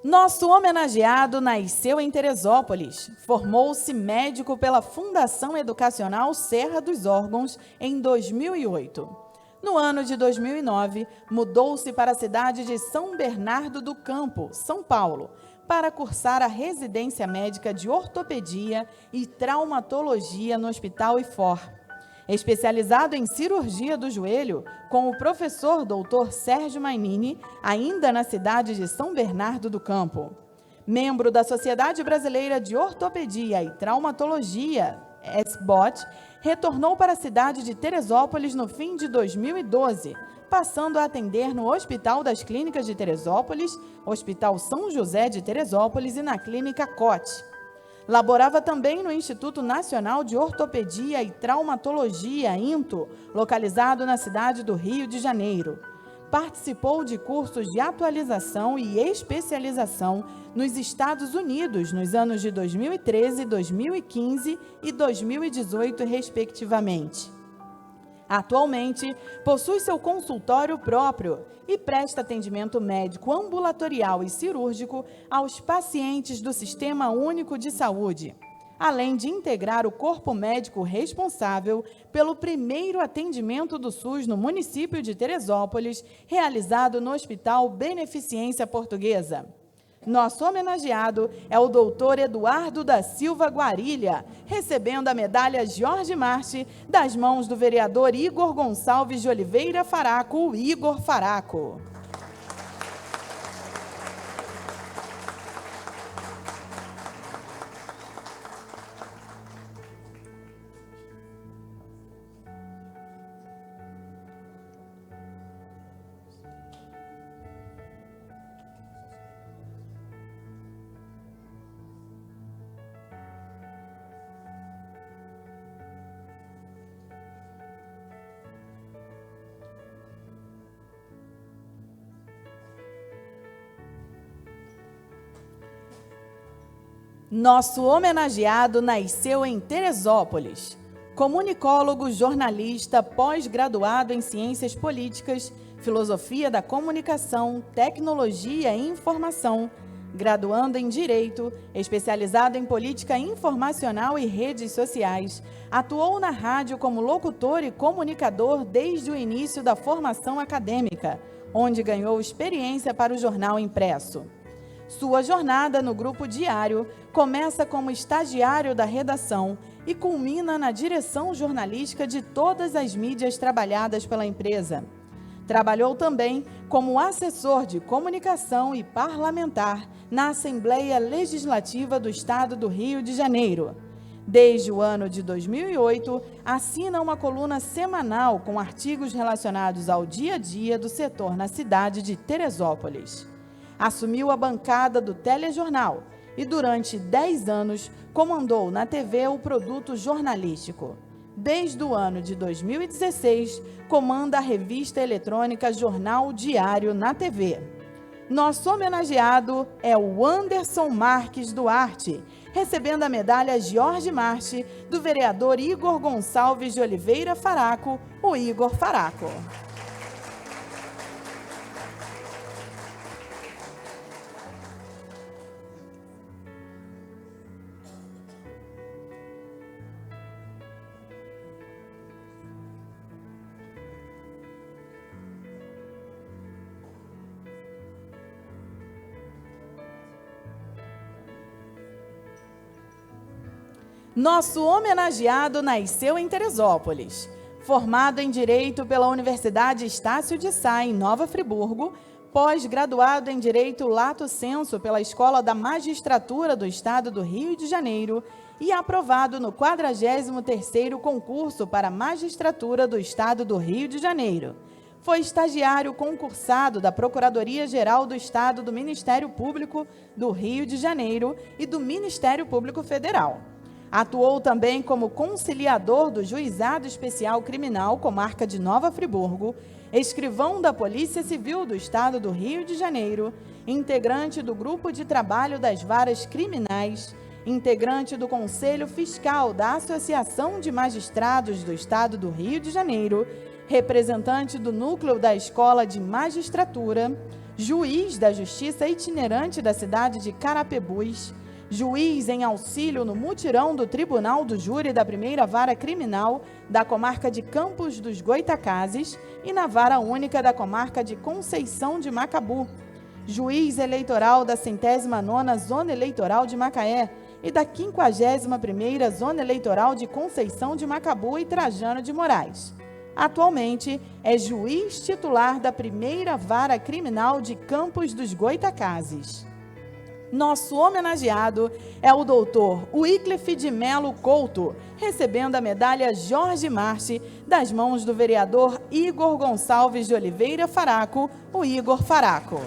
Nosso homenageado nasceu em Teresópolis, formou-se médico pela Fundação Educacional Serra dos Órgãos em 2008. No ano de 2009, mudou-se para a cidade de São Bernardo do Campo, São Paulo, para cursar a residência médica de ortopedia e traumatologia no Hospital IFOR. Especializado em cirurgia do joelho, com o professor Dr. Sérgio Mainini, ainda na cidade de São Bernardo do Campo. Membro da Sociedade Brasileira de Ortopedia e Traumatologia, SBOT, retornou para a cidade de Teresópolis no fim de 2012, passando a atender no Hospital das Clínicas de Teresópolis, Hospital São José de Teresópolis e na Clínica COT. Laborava também no Instituto Nacional de Ortopedia e Traumatologia, INTO, localizado na cidade do Rio de Janeiro. Participou de cursos de atualização e especialização nos Estados Unidos nos anos de 2013, 2015 e 2018, respectivamente. Atualmente, possui seu consultório próprio e presta atendimento médico ambulatorial e cirúrgico aos pacientes do Sistema Único de Saúde, além de integrar o corpo médico responsável pelo primeiro atendimento do SUS no município de Teresópolis, realizado no Hospital Beneficência Portuguesa. Nosso homenageado é o doutor Eduardo da Silva Guarilha, recebendo a medalha Jorge Marchi das mãos do vereador Igor Gonçalves de Oliveira Faraco, o Igor Faraco. Nosso homenageado nasceu em Teresópolis. Comunicólogo, jornalista, pós-graduado em Ciências Políticas, Filosofia da Comunicação, Tecnologia e Informação, graduando em Direito, especializado em Política Informacional e Redes Sociais, atuou na rádio como locutor e comunicador desde o início da formação acadêmica, onde ganhou experiência para o jornal impresso. Sua jornada no Grupo Diário começa como estagiário da redação e culmina na direção jornalística de todas as mídias trabalhadas pela empresa. Trabalhou também como assessor de comunicação e parlamentar na Assembleia Legislativa do Estado do Rio de Janeiro. Desde o ano de 2008, assina uma coluna semanal com artigos relacionados ao dia a dia do setor na cidade de Teresópolis. Assumiu a bancada do telejornal e, durante 10 anos, comandou na TV o produto jornalístico. Desde o ano de 2016, comanda a revista eletrônica Jornal Diário na TV. Nosso homenageado é o Anderson Marques Duarte, recebendo a medalha Jorge Marchi do vereador Igor Gonçalves de Oliveira Faraco, o Igor Faraco. Nosso homenageado nasceu em Teresópolis. Formado em Direito pela Universidade Estácio de Sá, em Nova Friburgo, pós-graduado em Direito Lato Sensu pela Escola da Magistratura do Estado do Rio de Janeiro e aprovado no 43º concurso para a Magistratura do Estado do Rio de Janeiro. Foi estagiário concursado da Procuradoria-Geral do Estado do Ministério Público do Rio de Janeiro e do Ministério Público Federal. Atuou também como conciliador do Juizado Especial Criminal Comarca de Nova Friburgo, escrivão da Polícia Civil do Estado do Rio de Janeiro integrante do Grupo de Trabalho das Varas Criminais, integrante do Conselho Fiscal da Associação de Magistrados do Estado do Rio de Janeiro, representante do Núcleo da Escola de Magistratura, juiz da Justiça Itinerante da cidade de Carapebus, juiz em auxílio no mutirão do Tribunal do Júri da Primeira Vara Criminal da comarca de Campos dos Goitacazes e na Vara Única da comarca de Conceição de Macabu, juiz eleitoral da 109ª Zona Eleitoral de Macaé e da 51ª Zona Eleitoral de Conceição de Macabu e Trajano de Moraes. Atualmente, é juiz titular da Primeira Vara Criminal de Campos dos Goitacazes. Nosso homenageado é o doutor Wycliffe de Melo Couto, recebendo a medalha Jorge Marchi das mãos do vereador Igor Gonçalves de Oliveira Faraco, o Igor Faraco.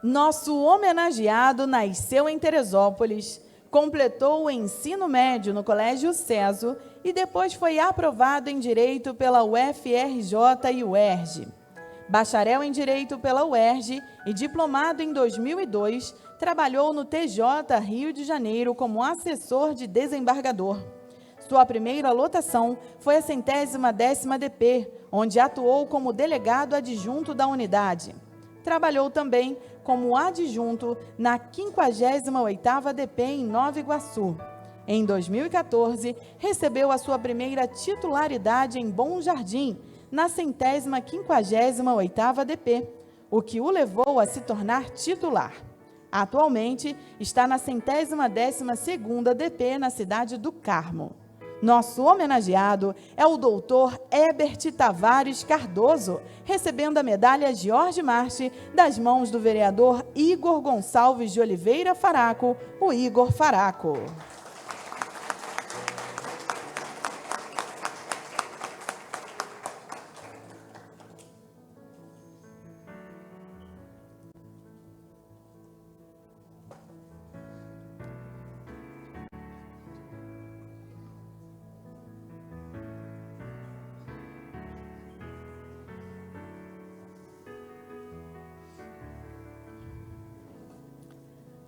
Nosso homenageado nasceu em Teresópolis, completou o ensino médio no Colégio Ceso e depois foi aprovado em Direito pela UFRJ e UERJ. Bacharel em Direito pela UERJ e diplomado em 2002, trabalhou no TJ Rio de Janeiro como assessor de desembargador. Sua primeira lotação foi a 110ª DP, onde atuou como delegado adjunto da unidade. Trabalhou também como adjunto na 58ª DP em Nova Iguaçu. Em 2014, recebeu a sua primeira titularidade em Bom Jardim, na 158ª DP, o que o levou a se tornar titular. Atualmente, está na 112ª DP na cidade do Carmo. Nosso homenageado é o doutor Herbert Tavares Cardoso, recebendo a medalha Jorge Marchi das mãos do vereador Igor Gonçalves de Oliveira Faraco, o Igor Faraco.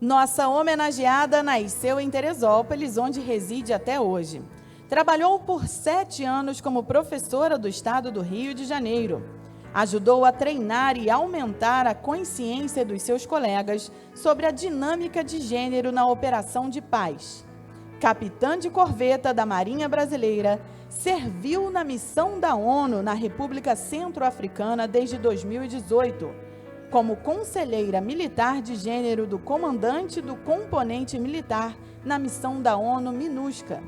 Nossa homenageada nasceu em Teresópolis, onde reside até hoje. Trabalhou por 7 anos como professora do Estado do Rio de Janeiro. Ajudou a treinar e aumentar a consciência dos seus colegas sobre a dinâmica de gênero na operação de paz. Capitã de corveta da Marinha Brasileira, serviu na missão da ONU na República Centro-Africana desde 2018. Como conselheira militar de gênero do comandante do componente militar na missão da ONU MINUSCA.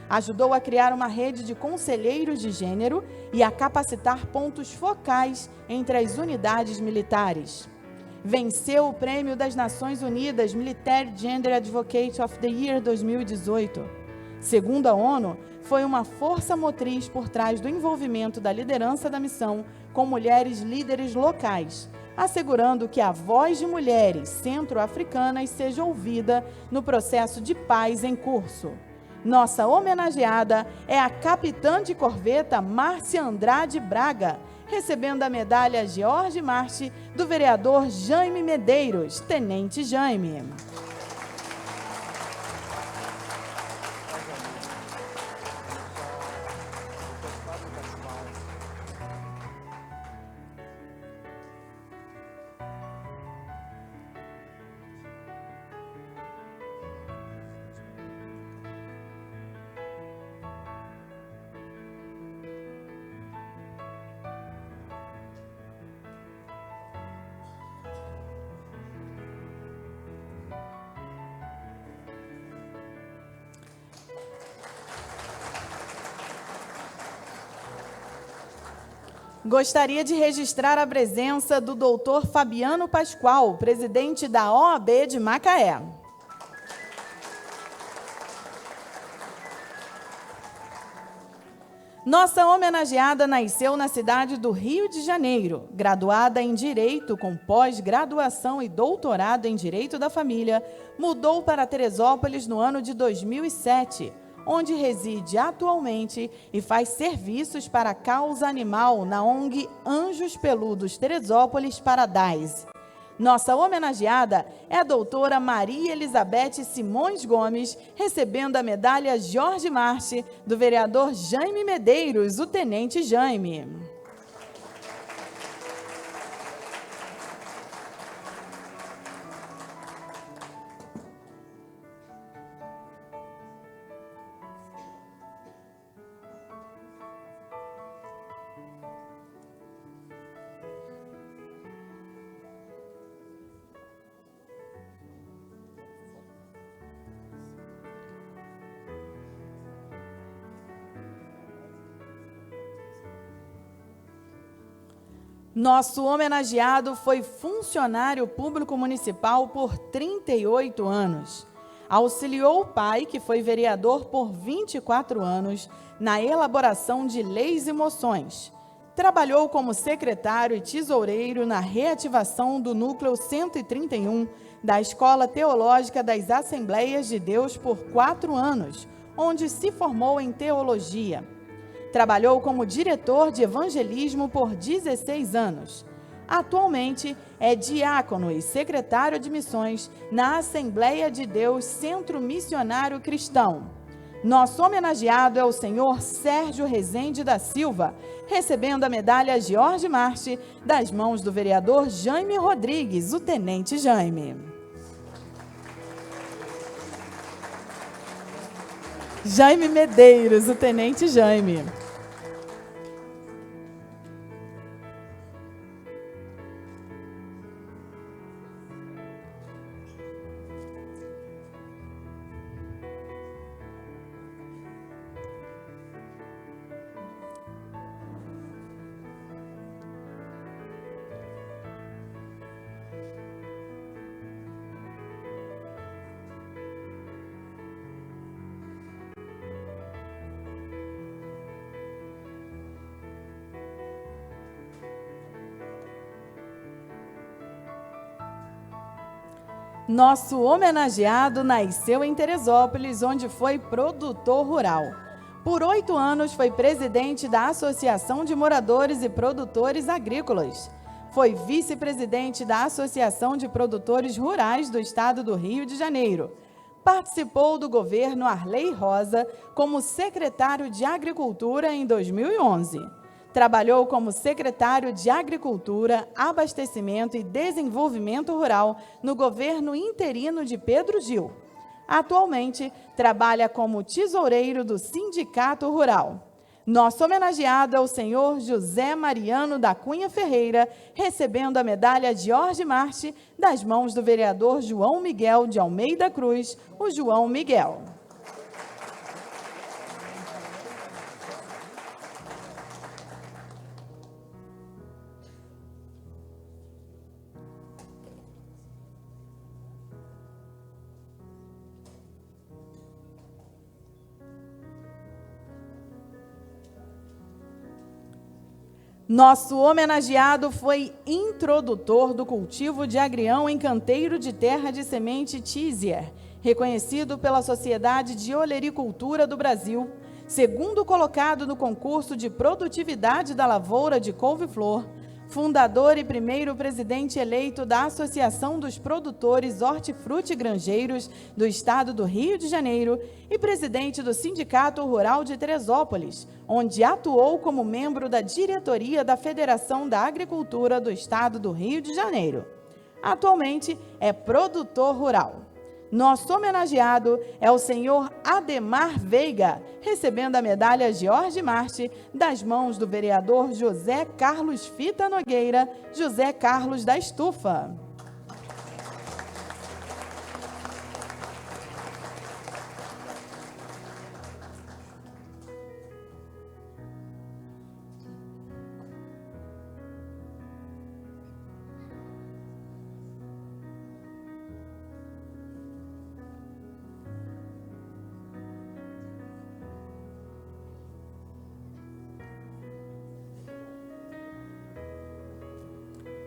Ajudou a criar uma rede de conselheiros de gênero e a capacitar pontos focais entre as unidades militares. Venceu o Prêmio das Nações Unidas Military Gender Advocate of the Year 2018. Segundo a ONU, foi uma força motriz por trás do envolvimento da liderança da missão com mulheres líderes locais, assegurando que a voz de mulheres centro-africanas seja ouvida no processo de paz em curso. Nossa homenageada é a capitã de corveta Márcia Andrade Braga, recebendo a medalha Jorge Marchi do vereador Jaime Medeiros, Tenente Jaime. Gostaria de registrar a presença do doutor Fabiano Pascoal, presidente da OAB de Macaé. Nossa homenageada nasceu na cidade do Rio de Janeiro, graduada em Direito com pós-graduação e doutorado em Direito da Família, mudou para Teresópolis no ano de 2007, onde reside atualmente e faz serviços para a causa animal na ONG Anjos Peludos Teresópolis Paradise. Nossa homenageada é a doutora Maria Elizabeth Simões Gomes, recebendo a medalha Jorge Marchi, do vereador Jaime Medeiros, o tenente Jaime. Nosso homenageado foi funcionário público municipal por 38 anos. Auxiliou o pai, que foi vereador por 24 anos, na elaboração de leis e moções. Trabalhou como secretário e tesoureiro na reativação do Núcleo 131 da Escola Teológica das Assembleias de Deus por 4 anos, onde se formou em teologia. Trabalhou como diretor de evangelismo por 16 anos. Atualmente é diácono e secretário de missões na Assembleia de Deus Centro Missionário Cristão. Nosso homenageado é o senhor Sérgio Rezende da Silva, recebendo a medalha Jorge Marchi das mãos do vereador Jaime Rodrigues, o tenente Jaime. Jaime Medeiros, o tenente Jaime. Nosso homenageado nasceu em Teresópolis, onde foi produtor rural. Por 8 anos foi presidente da Associação de Moradores e Produtores Agrícolas. Foi vice-presidente da Associação de Produtores Rurais do Estado do Rio de Janeiro. Participou do governo Arley Rosa como secretário de Agricultura em 2011. Trabalhou como secretário de Agricultura, Abastecimento e Desenvolvimento Rural no governo interino de Pedro Gil. Atualmente, trabalha como tesoureiro do Sindicato Rural. Nosso homenageado é o senhor José Mariano da Cunha Ferreira, recebendo a medalha Jorge Marchi das mãos do vereador João Miguel de Almeida Cruz, o João Miguel. Nosso homenageado foi introdutor do cultivo de agrião em canteiro de terra de semente Tizier, reconhecido pela Sociedade de Olericultura do Brasil, segundo colocado no concurso de produtividade da lavoura de couve-flor, fundador e primeiro presidente eleito da Associação dos Produtores Hortifruti-Grangeiros do Estado do Rio de Janeiro e presidente do Sindicato Rural de Teresópolis, onde atuou como membro da diretoria da Federação da Agricultura do Estado do Rio de Janeiro. Atualmente é produtor rural. Nosso homenageado é o senhor Ademar Veiga, recebendo a medalha Jorge Marchi das mãos do vereador José Carlos Fita Nogueira, José Carlos da Estufa.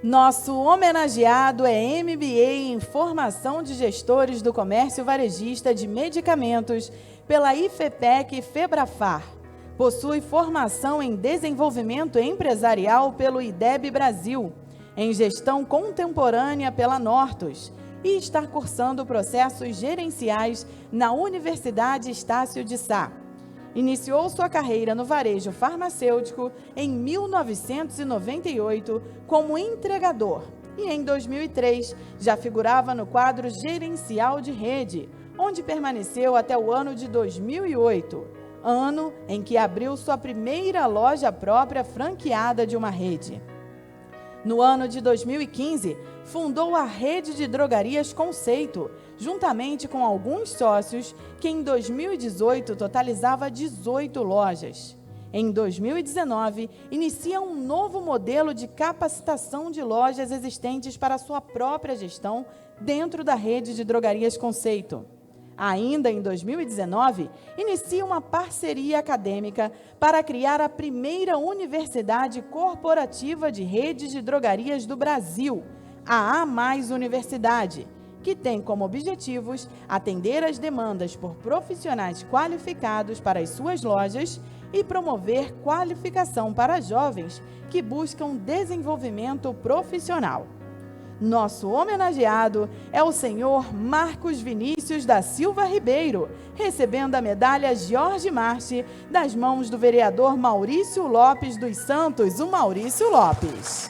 Nosso homenageado é MBA em Formação de Gestores do Comércio Varejista de Medicamentos pela IFEPEC Febrafar. Possui formação em Desenvolvimento Empresarial pelo IDEB Brasil, em Gestão Contemporânea pela Nortus e está cursando processos gerenciais na Universidade Estácio de Sá. Iniciou sua carreira no varejo farmacêutico em 1998 como entregador e em 2003 já figurava no quadro gerencial de rede, onde permaneceu até o ano de 2008, ano em que abriu sua primeira loja própria franqueada de uma rede. No ano de 2015, fundou a Rede de Drogarias Conceito, juntamente com alguns sócios, que em 2018 totalizava 18 lojas. Em 2019, inicia um novo modelo de capacitação de lojas existentes para sua própria gestão dentro da Rede de Drogarias Conceito. Ainda em 2019, inicia uma parceria acadêmica para criar a primeira universidade corporativa de redes de drogarias do Brasil, a A+ Universidade, que tem como objetivos atender às demandas por profissionais qualificados para as suas lojas e promover qualificação para jovens que buscam desenvolvimento profissional. Nosso homenageado é o senhor Marcos Vinícius da Silva Ribeiro, recebendo a medalha Jorge Marchi das mãos do vereador Maurício Lopes dos Santos, o Maurício Lopes.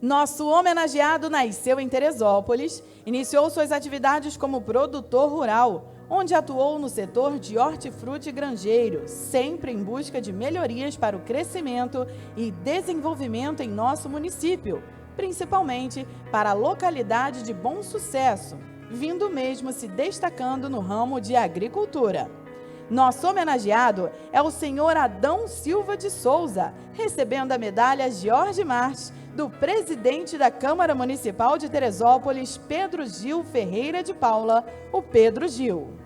Nosso homenageado nasceu em Teresópolis, iniciou suas atividades como produtor rural, onde atuou no setor de hortifruti granjeiro, sempre em busca de melhorias para o crescimento e desenvolvimento em nosso município, principalmente para a localidade de Bom Sucesso, vindo mesmo se destacando no ramo de agricultura. Nosso homenageado é o senhor Adão Silva de Souza, recebendo a medalha Jorge Marchi do presidente da Câmara Municipal de Teresópolis, Pedro Gil Ferreira de Paula, o Pedro Gil.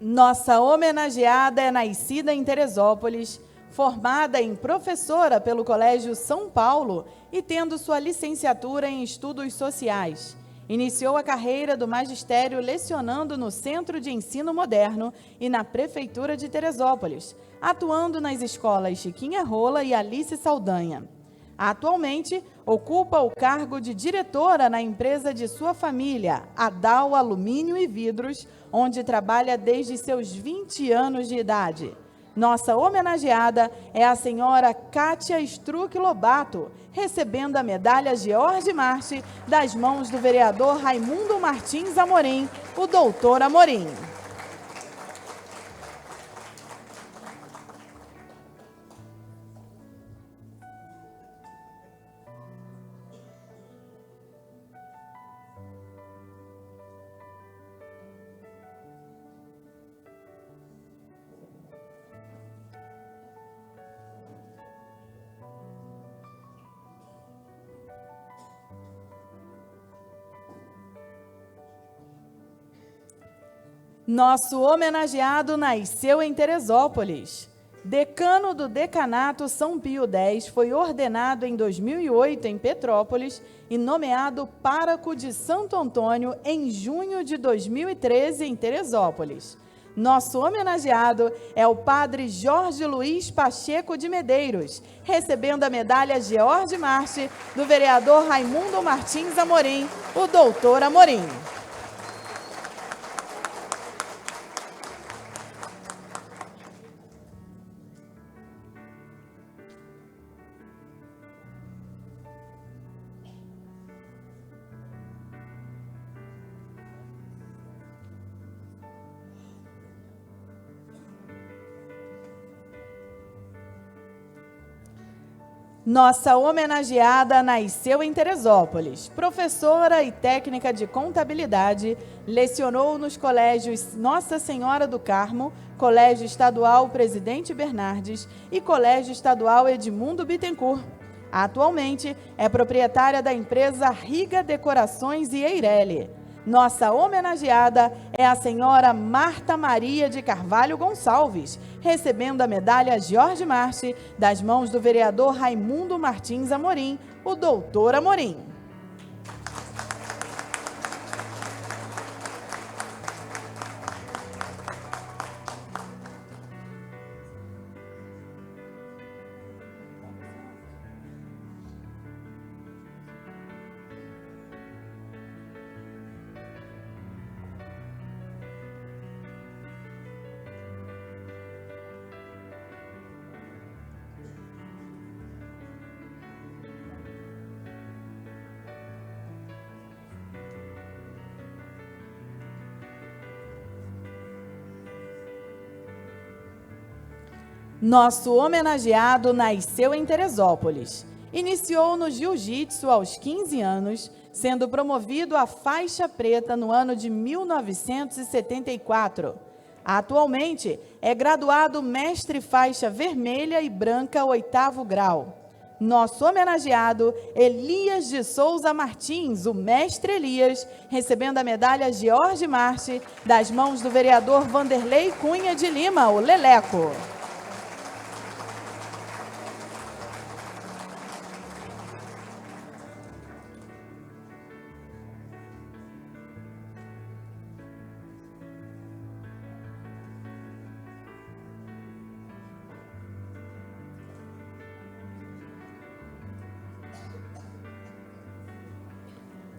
Nossa homenageada é nascida em Teresópolis, formada em professora pelo Colégio São Paulo e tendo sua licenciatura em Estudos Sociais. Iniciou a carreira do magistério lecionando no Centro de Ensino Moderno e na Prefeitura de Teresópolis, atuando nas escolas Chiquinha Rola e Alice Saldanha. Atualmente, ocupa o cargo de diretora na empresa de sua família, a Dal Alumínio e Vidros, onde trabalha desde seus 20 anos de idade. Nossa homenageada é a senhora Kátia Struck Lobato, recebendo a medalha Jorge Marchi das mãos do vereador Raimundo Martins Amorim, o doutor Amorim. Nosso homenageado nasceu em Teresópolis. Decano do Decanato São Pio X, foi ordenado em 2008 em Petrópolis e nomeado pároco de Santo Antônio em junho de 2013 em Teresópolis. Nosso homenageado é o padre Jorge Luiz Pacheco de Medeiros, recebendo a medalha Jorge Marchi do vereador Raimundo Martins Amorim, o doutor Amorim. Nossa homenageada nasceu em Teresópolis. Professora e técnica de contabilidade, lecionou nos colégios Nossa Senhora do Carmo, Colégio Estadual Presidente Bernardes e Colégio Estadual Edmundo Bittencourt. Atualmente, é proprietária da empresa Riga Decorações e Eireli. Nossa homenageada é a senhora Marta Maria de Carvalho Gonçalves, recebendo a medalha Jorge Marchi das mãos do vereador Raimundo Martins Amorim, o doutor Amorim. Nosso homenageado nasceu em Teresópolis. Iniciou no jiu-jitsu aos 15 anos, sendo promovido à faixa preta no ano de 1974. Atualmente, é graduado mestre faixa vermelha e branca 8º grau. Nosso homenageado, Elias de Souza Martins, o mestre Elias, recebendo a medalha Jorge Marchi das mãos do vereador Vanderlei Cunha de Lima, o Leleco.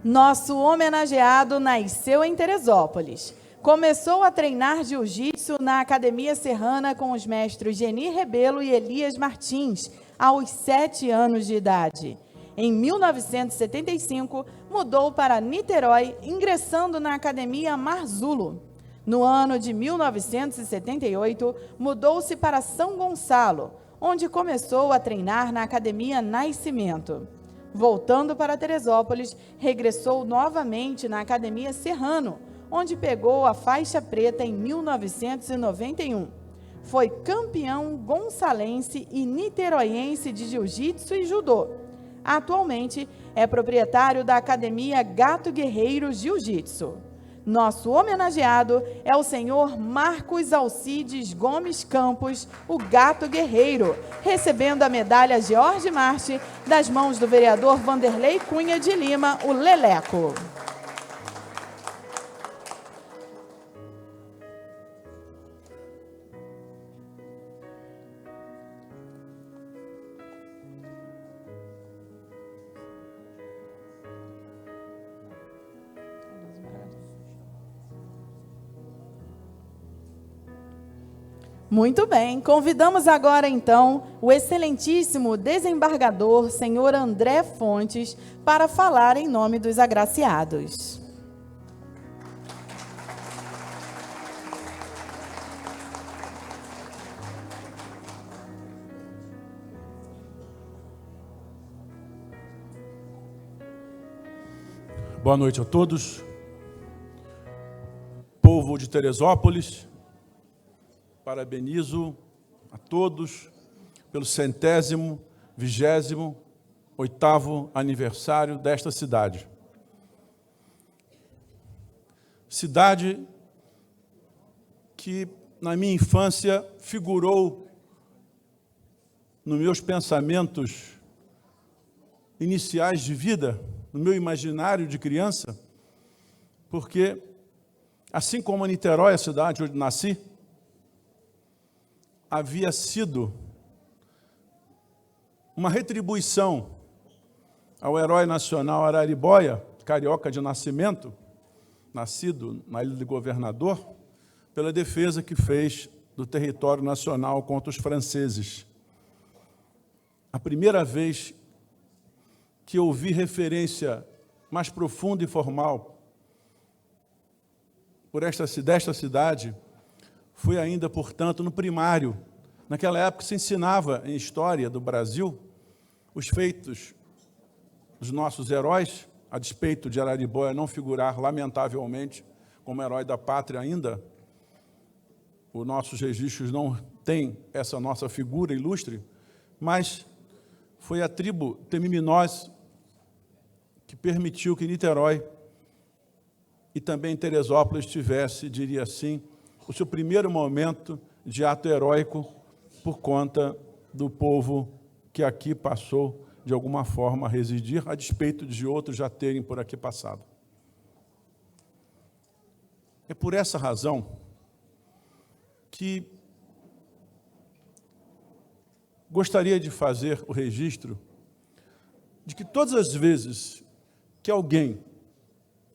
Nosso homenageado nasceu em Teresópolis. Começou a treinar jiu-jitsu na Academia Serrana com os mestres Geni Rebelo e Elias Martins, aos 7 anos de idade. Em 1975, mudou para Niterói, ingressando na Academia Marzulo. No ano de 1978, mudou-se para São Gonçalo, onde começou a treinar na Academia Nascimento. Voltando para Teresópolis, regressou novamente na Academia Serrano, onde pegou a faixa preta em 1991. Foi campeão gonçalense e niteroiense de jiu-jitsu e judô. Atualmente, é proprietário da Academia Gato Guerreiro Jiu-Jitsu. Nosso homenageado é o senhor Marcos Alcides Gomes Campos, o Gato Guerreiro, recebendo a medalha Jorge Marchi das mãos do vereador Vanderlei Cunha de Lima, o Leleco. Muito bem, convidamos agora então o excelentíssimo desembargador, senhor André Fontes, para falar em nome dos agraciados. Boa noite a todos. Povo de Teresópolis, parabenizo a todos pelo 128º aniversário desta cidade. Cidade que, na minha infância, figurou nos meus pensamentos iniciais de vida, no meu imaginário de criança, porque, assim como Niterói, a cidade onde nasci, havia sido uma retribuição ao herói nacional Araribóia, carioca de nascimento, nascido na Ilha do Governador, pela defesa que fez do território nacional contra os franceses. A primeira vez que ouvi referência mais profunda e formal desta cidade, foi ainda, portanto, no primário. Naquela época se ensinava em História do Brasil os feitos dos nossos heróis, a despeito de Araribóia não figurar, lamentavelmente, como herói da pátria ainda, os nossos registros não têm essa nossa figura ilustre, mas foi a tribo Temiminós que permitiu que Niterói e também Teresópolis tivesse, diria assim, o seu primeiro momento de ato heróico por conta do povo que aqui passou, de alguma forma, a residir, a despeito de outros já terem por aqui passado. É por essa razão que gostaria de fazer o registro de que todas as vezes que alguém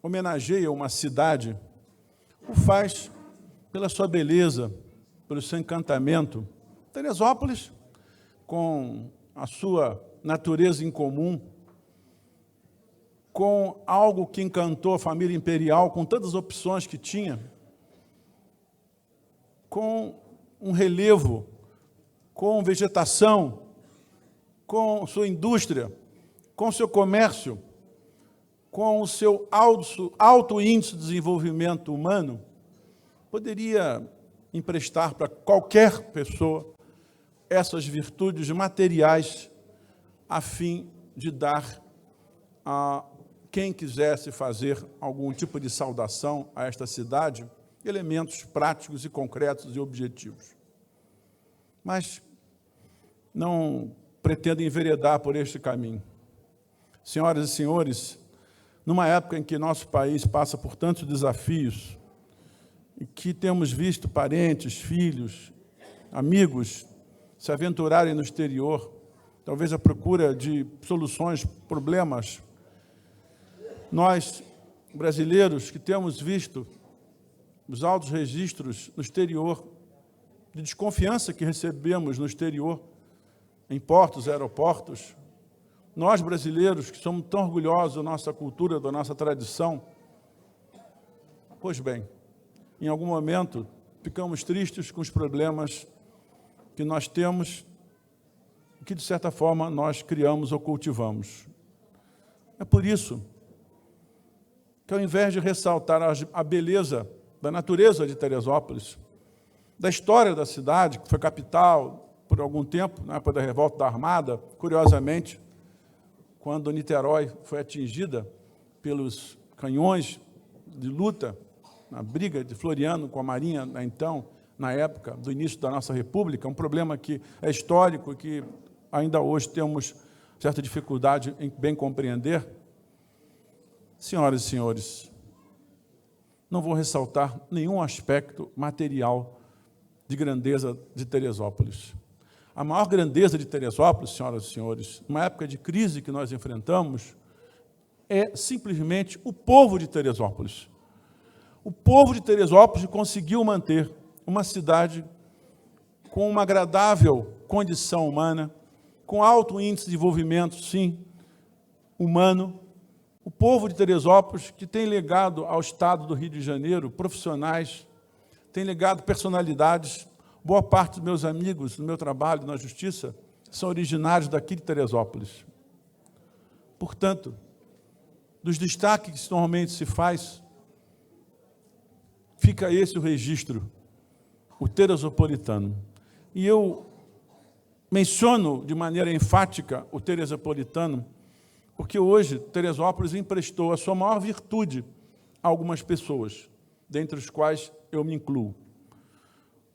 homenageia uma cidade, o faz pela sua beleza, pelo seu encantamento. Teresópolis, com a sua natureza incomum, com algo que encantou a família imperial, com tantas opções que tinha, com um relevo, com vegetação, com sua indústria, com seu comércio, com o seu alto índice de desenvolvimento humano, poderia emprestar para qualquer pessoa essas virtudes materiais a fim de dar a quem quisesse fazer algum tipo de saudação a esta cidade, elementos práticos e concretos e objetivos. Mas não pretendo enveredar por este caminho. Senhoras e senhores, numa época em que nosso país passa por tantos desafios, e que temos visto parentes, filhos, amigos se aventurarem no exterior, talvez à procura de soluções, problemas, nós, brasileiros, que temos visto os altos registros no exterior, de desconfiança que recebemos no exterior, em portos, aeroportos, nós, brasileiros, que somos tão orgulhosos da nossa cultura, da nossa tradição, pois bem, em algum momento ficamos tristes com os problemas que nós temos, que, de certa forma, nós criamos ou cultivamos. É por isso que, ao invés de ressaltar a beleza da natureza de Teresópolis, da história da cidade, que foi capital por algum tempo, na época da Revolta da Armada, curiosamente, quando Niterói foi atingida pelos canhões de luta, na briga de Floriano com a Marinha, então, na época do início da nossa República, um problema que é histórico e que ainda hoje temos certa dificuldade em bem compreender. Senhoras e senhores, não vou ressaltar nenhum aspecto material de grandeza de Teresópolis. A maior grandeza de Teresópolis, senhoras e senhores, numa época de crise que nós enfrentamos, é simplesmente o povo de Teresópolis. O povo de Teresópolis conseguiu manter uma cidade com uma agradável condição humana, com alto índice de desenvolvimento, sim, humano. O povo de Teresópolis, que tem legado ao Estado do Rio de Janeiro profissionais, tem legado personalidades. Boa parte dos meus amigos, no meu trabalho na Justiça, são originários daqui de Teresópolis. Portanto, dos destaques que normalmente se faz, fica esse o registro, o teresopolitano. E eu menciono de maneira enfática o teresopolitano, porque hoje Teresópolis emprestou a sua maior virtude a algumas pessoas, dentre os quais eu me incluo.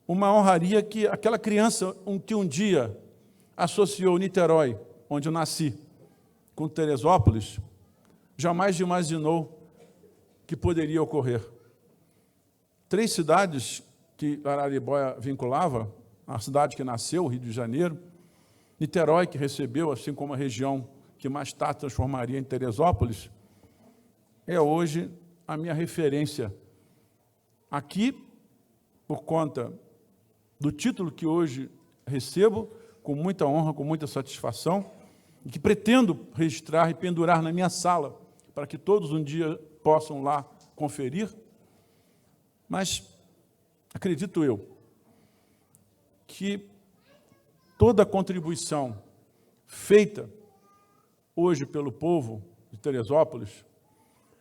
Uma honraria que aquela criança que um dia associou Niterói, onde eu nasci, com Teresópolis, jamais imaginou que poderia ocorrer. 3 cidades que Araribóia vinculava, a cidade que nasceu, o Rio de Janeiro, Niterói, que recebeu, assim como a região que mais tarde transformaria em Teresópolis, é hoje a minha referência. Aqui, por conta do título que hoje recebo, com muita honra, com muita satisfação, e que pretendo registrar e pendurar na minha sala, para que todos um dia possam lá conferir. Mas acredito eu que toda a contribuição feita hoje pelo povo de Teresópolis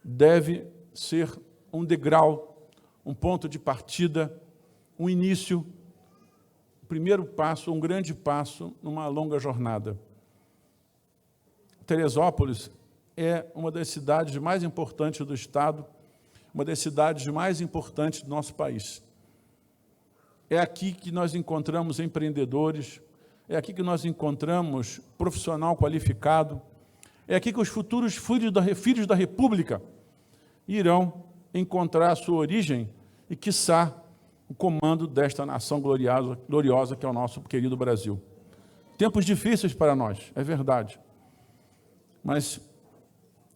deve ser um degrau, um ponto de partida, um início, um primeiro passo, um grande passo numa longa jornada. Teresópolis é uma das cidades mais importantes do Estado, uma das cidades mais importantes do nosso país. É aqui que nós encontramos empreendedores, é aqui que nós encontramos profissional qualificado, é aqui que os futuros filhos da República irão encontrar a sua origem e, quiçá, o comando desta nação gloriosa que é o nosso querido Brasil. Tempos difíceis para nós, é verdade. Mas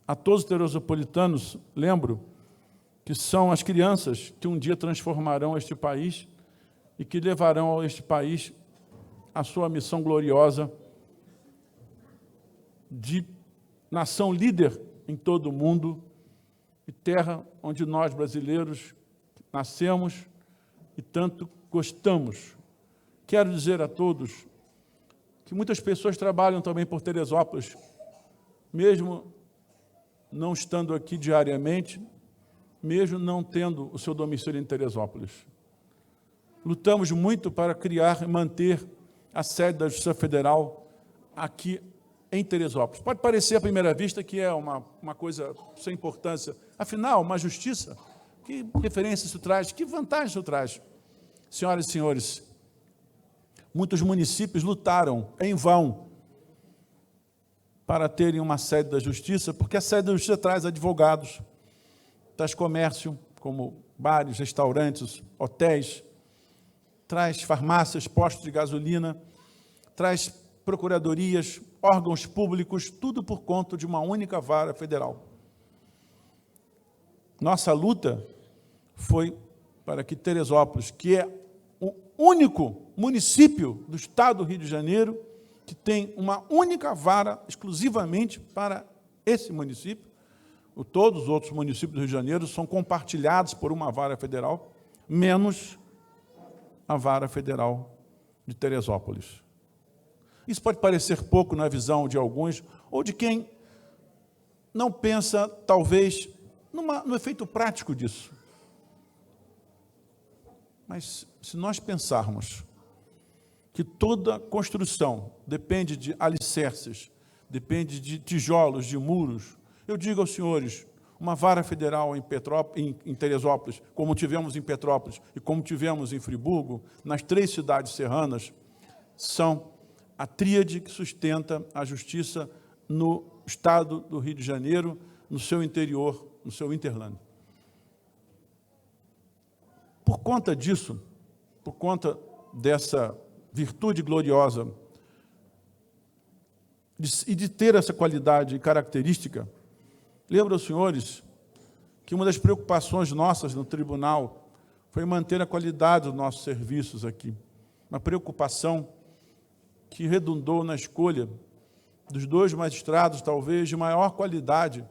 a todos os teresopolitanos, lembro que são as crianças que um dia transformarão este país e que levarão a este país a sua missão gloriosa de nação líder em todo o mundo e terra onde nós, brasileiros, nascemos e tanto gostamos. Quero dizer a todos que muitas pessoas trabalham também por Teresópolis, mesmo não estando aqui diariamente, mesmo não tendo o seu domicílio em Teresópolis. Lutamos muito para criar e manter a sede da Justiça Federal aqui em Teresópolis. Pode parecer à primeira vista que é uma coisa sem importância. Afinal, uma justiça, que referência isso traz, que vantagem isso traz? Senhoras e senhores, muitos municípios lutaram em vão para terem uma sede da Justiça, porque a sede da Justiça traz advogados, traz comércio, como bares, restaurantes, hotéis, traz farmácias, postos de gasolina, traz procuradorias, órgãos públicos, tudo por conta de uma única vara federal. Nossa luta foi para que Teresópolis, que é o único município do estado do Rio de Janeiro, que tem uma única vara exclusivamente para esse município, todos os outros municípios do Rio de Janeiro são compartilhados por uma vara federal, menos a vara federal de Teresópolis. Isso pode parecer pouco na visão de alguns, ou de quem não pensa, talvez, no efeito prático disso. Mas, se nós pensarmos que toda construção depende de alicerces, depende de tijolos, de muros, eu digo aos senhores, uma vara federal em Teresópolis, como tivemos em Petrópolis e como tivemos em Friburgo, nas 3 cidades serranas, são a tríade que sustenta a justiça no estado do Rio de Janeiro, no seu interior, no seu hinterland. Por conta disso, por conta dessa virtude gloriosa e de ter essa qualidade e característica, lembro aos senhores que uma das preocupações nossas no tribunal foi manter a qualidade dos nossos serviços aqui. Uma preocupação que redundou na escolha dos 2 magistrados, talvez, de maior qualidade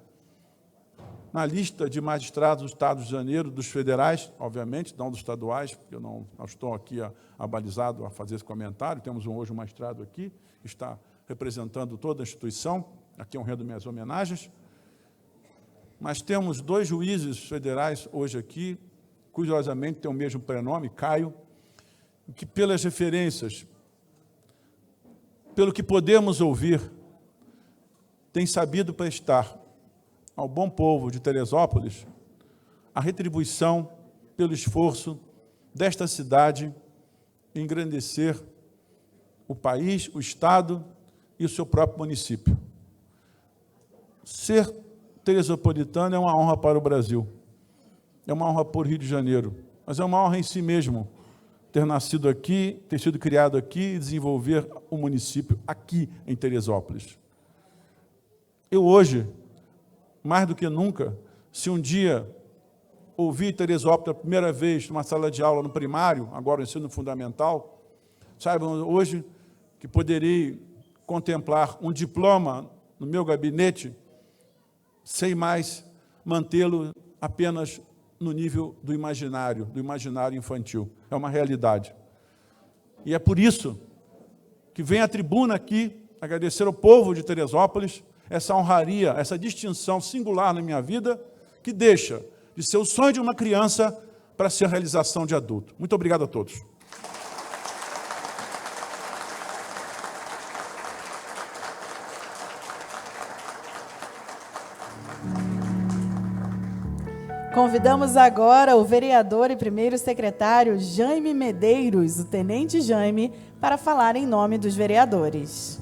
na lista de magistrados do Estado de Janeiro, dos federais, obviamente, não dos estaduais, porque eu não estou aqui abalizado a fazer esse comentário. Temos hoje um magistrado aqui, que está representando toda a instituição, aqui honrando minhas homenagens. Mas temos 2 juízes federais hoje aqui, curiosamente têm o mesmo prenome, Caio, que pelas referências, pelo que podemos ouvir, tem sabido prestar ao bom povo de Teresópolis a retribuição pelo esforço desta cidade em engrandecer o país, o Estado e o seu próprio município. Ser teresopolitano é uma honra para o Brasil, é uma honra para o Rio de Janeiro, mas é uma honra em si mesmo ter nascido aqui, ter sido criado aqui e desenvolver o município aqui em Teresópolis. Eu hoje, mais do que nunca, se um dia ouvir Teresópolis pela primeira vez numa sala de aula no primário, agora no ensino fundamental, saibam hoje que poderei contemplar um diploma no meu gabinete sem mais mantê-lo apenas no nível do imaginário infantil. É uma realidade. E é por isso que vem à tribuna aqui agradecer ao povo de Teresópolis essa honraria, essa distinção singular na minha vida, que deixa de ser o sonho de uma criança para ser a realização de adulto. Muito obrigado a todos. Convidamos agora o vereador e primeiro secretário Jaime Medeiros, o tenente Jaime, para falar em nome dos vereadores.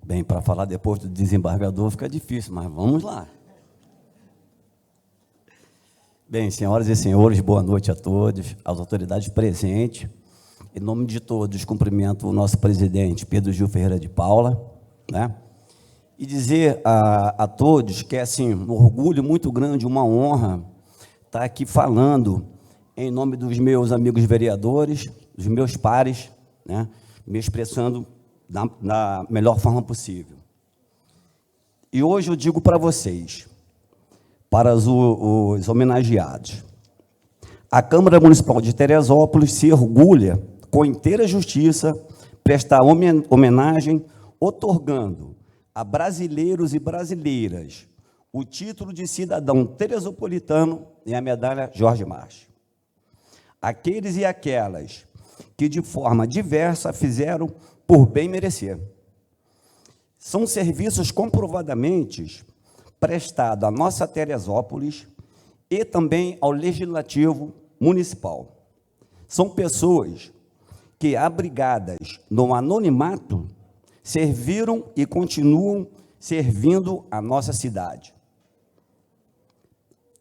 Bem, para falar depois do desembargador fica difícil, mas vamos lá. Bem, senhoras e senhores, boa noite a todos, às autoridades presentes. Em nome de todos, cumprimento o nosso presidente, Pedro Gil Ferreira de Paula, né? E dizer a todos que é, assim, um orgulho muito grande, uma honra estar aqui falando em nome dos meus amigos vereadores, dos meus pares, né? Me expressando da melhor forma possível. E hoje eu digo para vocês, para os homenageados, a Câmara Municipal de Teresópolis se orgulha, com inteira justiça, prestar homenagem, otorgando a brasileiros e brasileiras o título de cidadão teresopolitano e a medalha Jorge March. Aqueles e aquelas que, de forma diversa, fizeram por bem merecer. São serviços comprovadamente prestados à nossa Teresópolis e também ao Legislativo Municipal. São pessoas que, abrigadas no anonimato, serviram e continuam servindo a nossa cidade.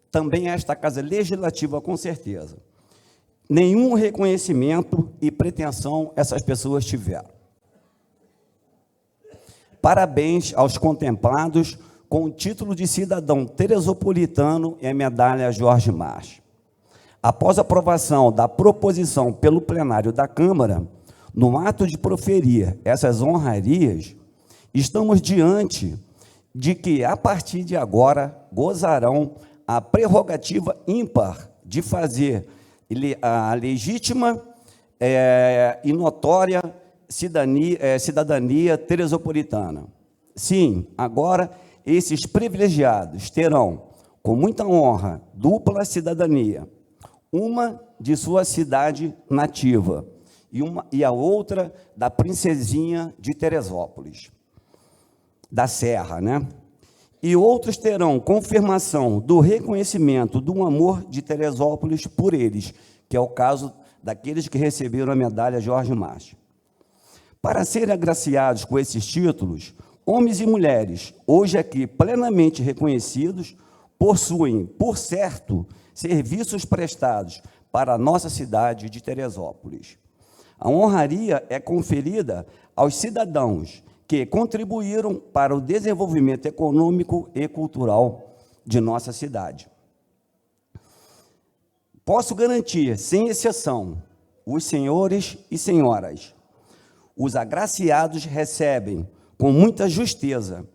Também esta Casa Legislativa, com certeza. Nenhum reconhecimento e pretensão essas pessoas tiveram. Parabéns aos contemplados com o título de cidadão teresopolitano e a medalha Jorge March. Após a aprovação da proposição pelo plenário da Câmara, no ato de proferir essas honrarias, estamos diante de que, a partir de agora, gozarão a prerrogativa ímpar de fazer a legítima e notória cidadania teresopolitana. Sim, agora esses privilegiados terão, com muita honra, dupla cidadania, uma de sua cidade nativa e a outra da princesinha de Teresópolis, da Serra, né? E outros terão confirmação do reconhecimento do amor de Teresópolis por eles, que é o caso daqueles que receberam a medalha Jorge March. Para serem agraciados com esses títulos, homens e mulheres, hoje aqui plenamente reconhecidos, possuem, por certo, serviços prestados para a nossa cidade de Teresópolis. A honraria é conferida aos cidadãos que contribuíram para o desenvolvimento econômico e cultural de nossa cidade. Posso garantir, sem exceção, os senhores e senhoras, os agraciados recebem, com muita justeza,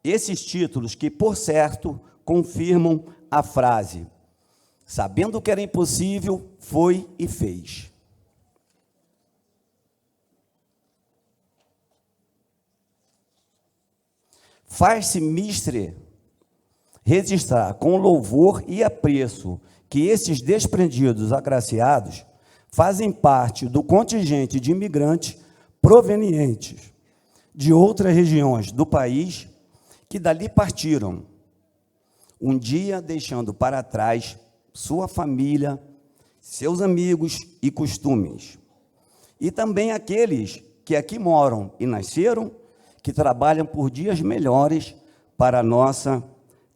esses títulos que, por certo, confirmam a frase: sabendo que era impossível, foi e fez. Faz-se mistre registrar com louvor e apreço que esses desprendidos agraciados fazem parte do contingente de imigrantes provenientes de outras regiões do país que dali partiram, um dia deixando para trás sua família, seus amigos e costumes. E também aqueles que aqui moram e nasceram, que trabalham por dias melhores para a nossa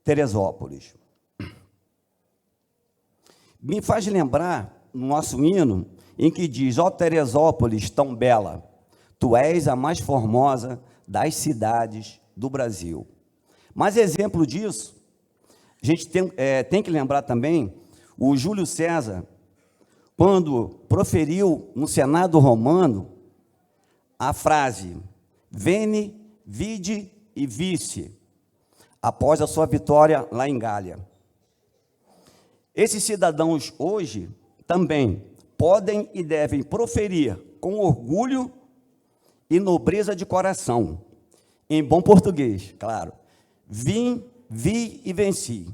Teresópolis. Me faz lembrar no nosso hino, em que diz: ó Teresópolis tão bela, tu és a mais formosa das cidades do Brasil. Mas exemplo disso, a gente tem que lembrar também o Júlio César, quando proferiu no Senado romano a frase: veni, vidi e vici. após a sua vitória lá em Gália. Esses cidadãos hoje também podem e devem proferir com orgulho e nobreza de coração, em bom português, claro, vim, vi e venci.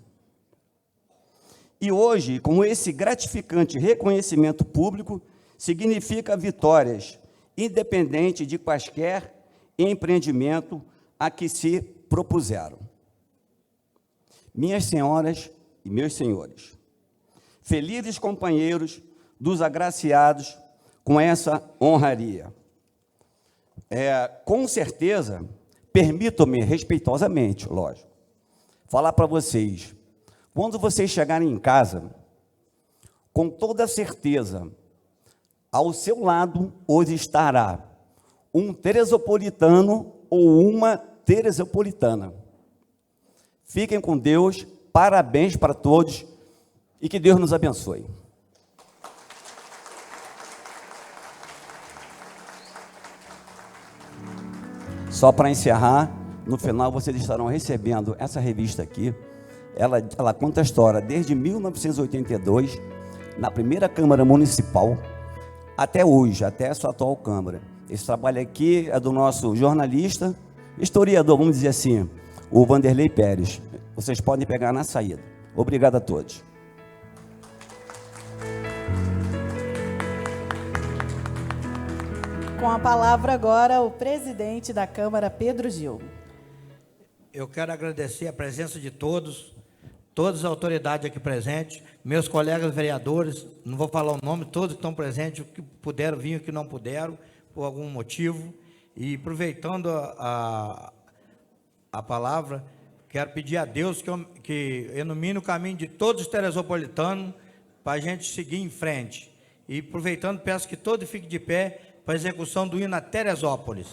E hoje, com esse gratificante reconhecimento público, significa vitórias, independente de quaisquer empreendimento a que se propuseram. Minhas senhoras e meus senhores, felizes companheiros dos agraciados com essa honraria. Com certeza, permitam-me, respeitosamente, lógico, falar para vocês, quando vocês chegarem em casa, com toda certeza, ao seu lado hoje estará um teresopolitano ou uma teresopolitana. Fiquem com Deus, parabéns para todos e que Deus nos abençoe. Só para encerrar, no final vocês estarão recebendo essa revista aqui. Ela conta a história desde 1982, na primeira Câmara Municipal, até hoje, até a sua atual Câmara. Esse trabalho aqui é do nosso jornalista, historiador, vamos dizer assim, o Vanderlei Pérez. Vocês podem pegar na saída. Obrigado a todos. Com a palavra agora, o presidente da Câmara, Pedro Gil. Eu quero agradecer a presença de todas as autoridades aqui presentes, meus colegas vereadores, não vou falar o nome, todos que estão presentes, o que puderam vir, o que não puderam, por algum motivo. E aproveitando a palavra, quero pedir a Deus que ilumine o caminho de todos os teresopolitanos para a gente seguir em frente. E aproveitando, peço que todos fiquem de pé para a execução do hino a Teresópolis.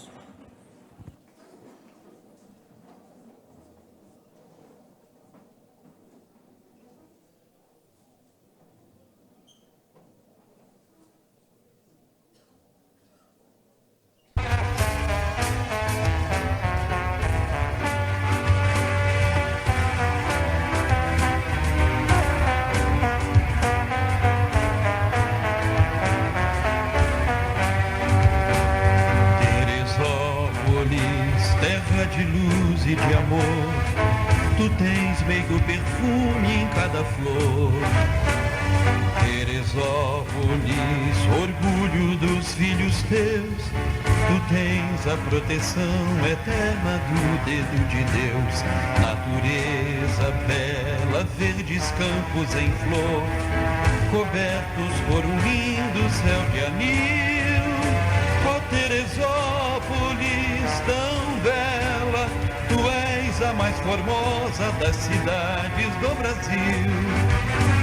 De luz e de amor, tu tens meigo perfume em cada flor. Teresópolis, orgulho dos filhos teus, tu tens a proteção eterna do dedo de Deus. Natureza bela, verdes campos em flor, cobertos por um lindo céu de anil. Ó Teresópolis, tão bela, tu és a mais formosa das cidades do Brasil.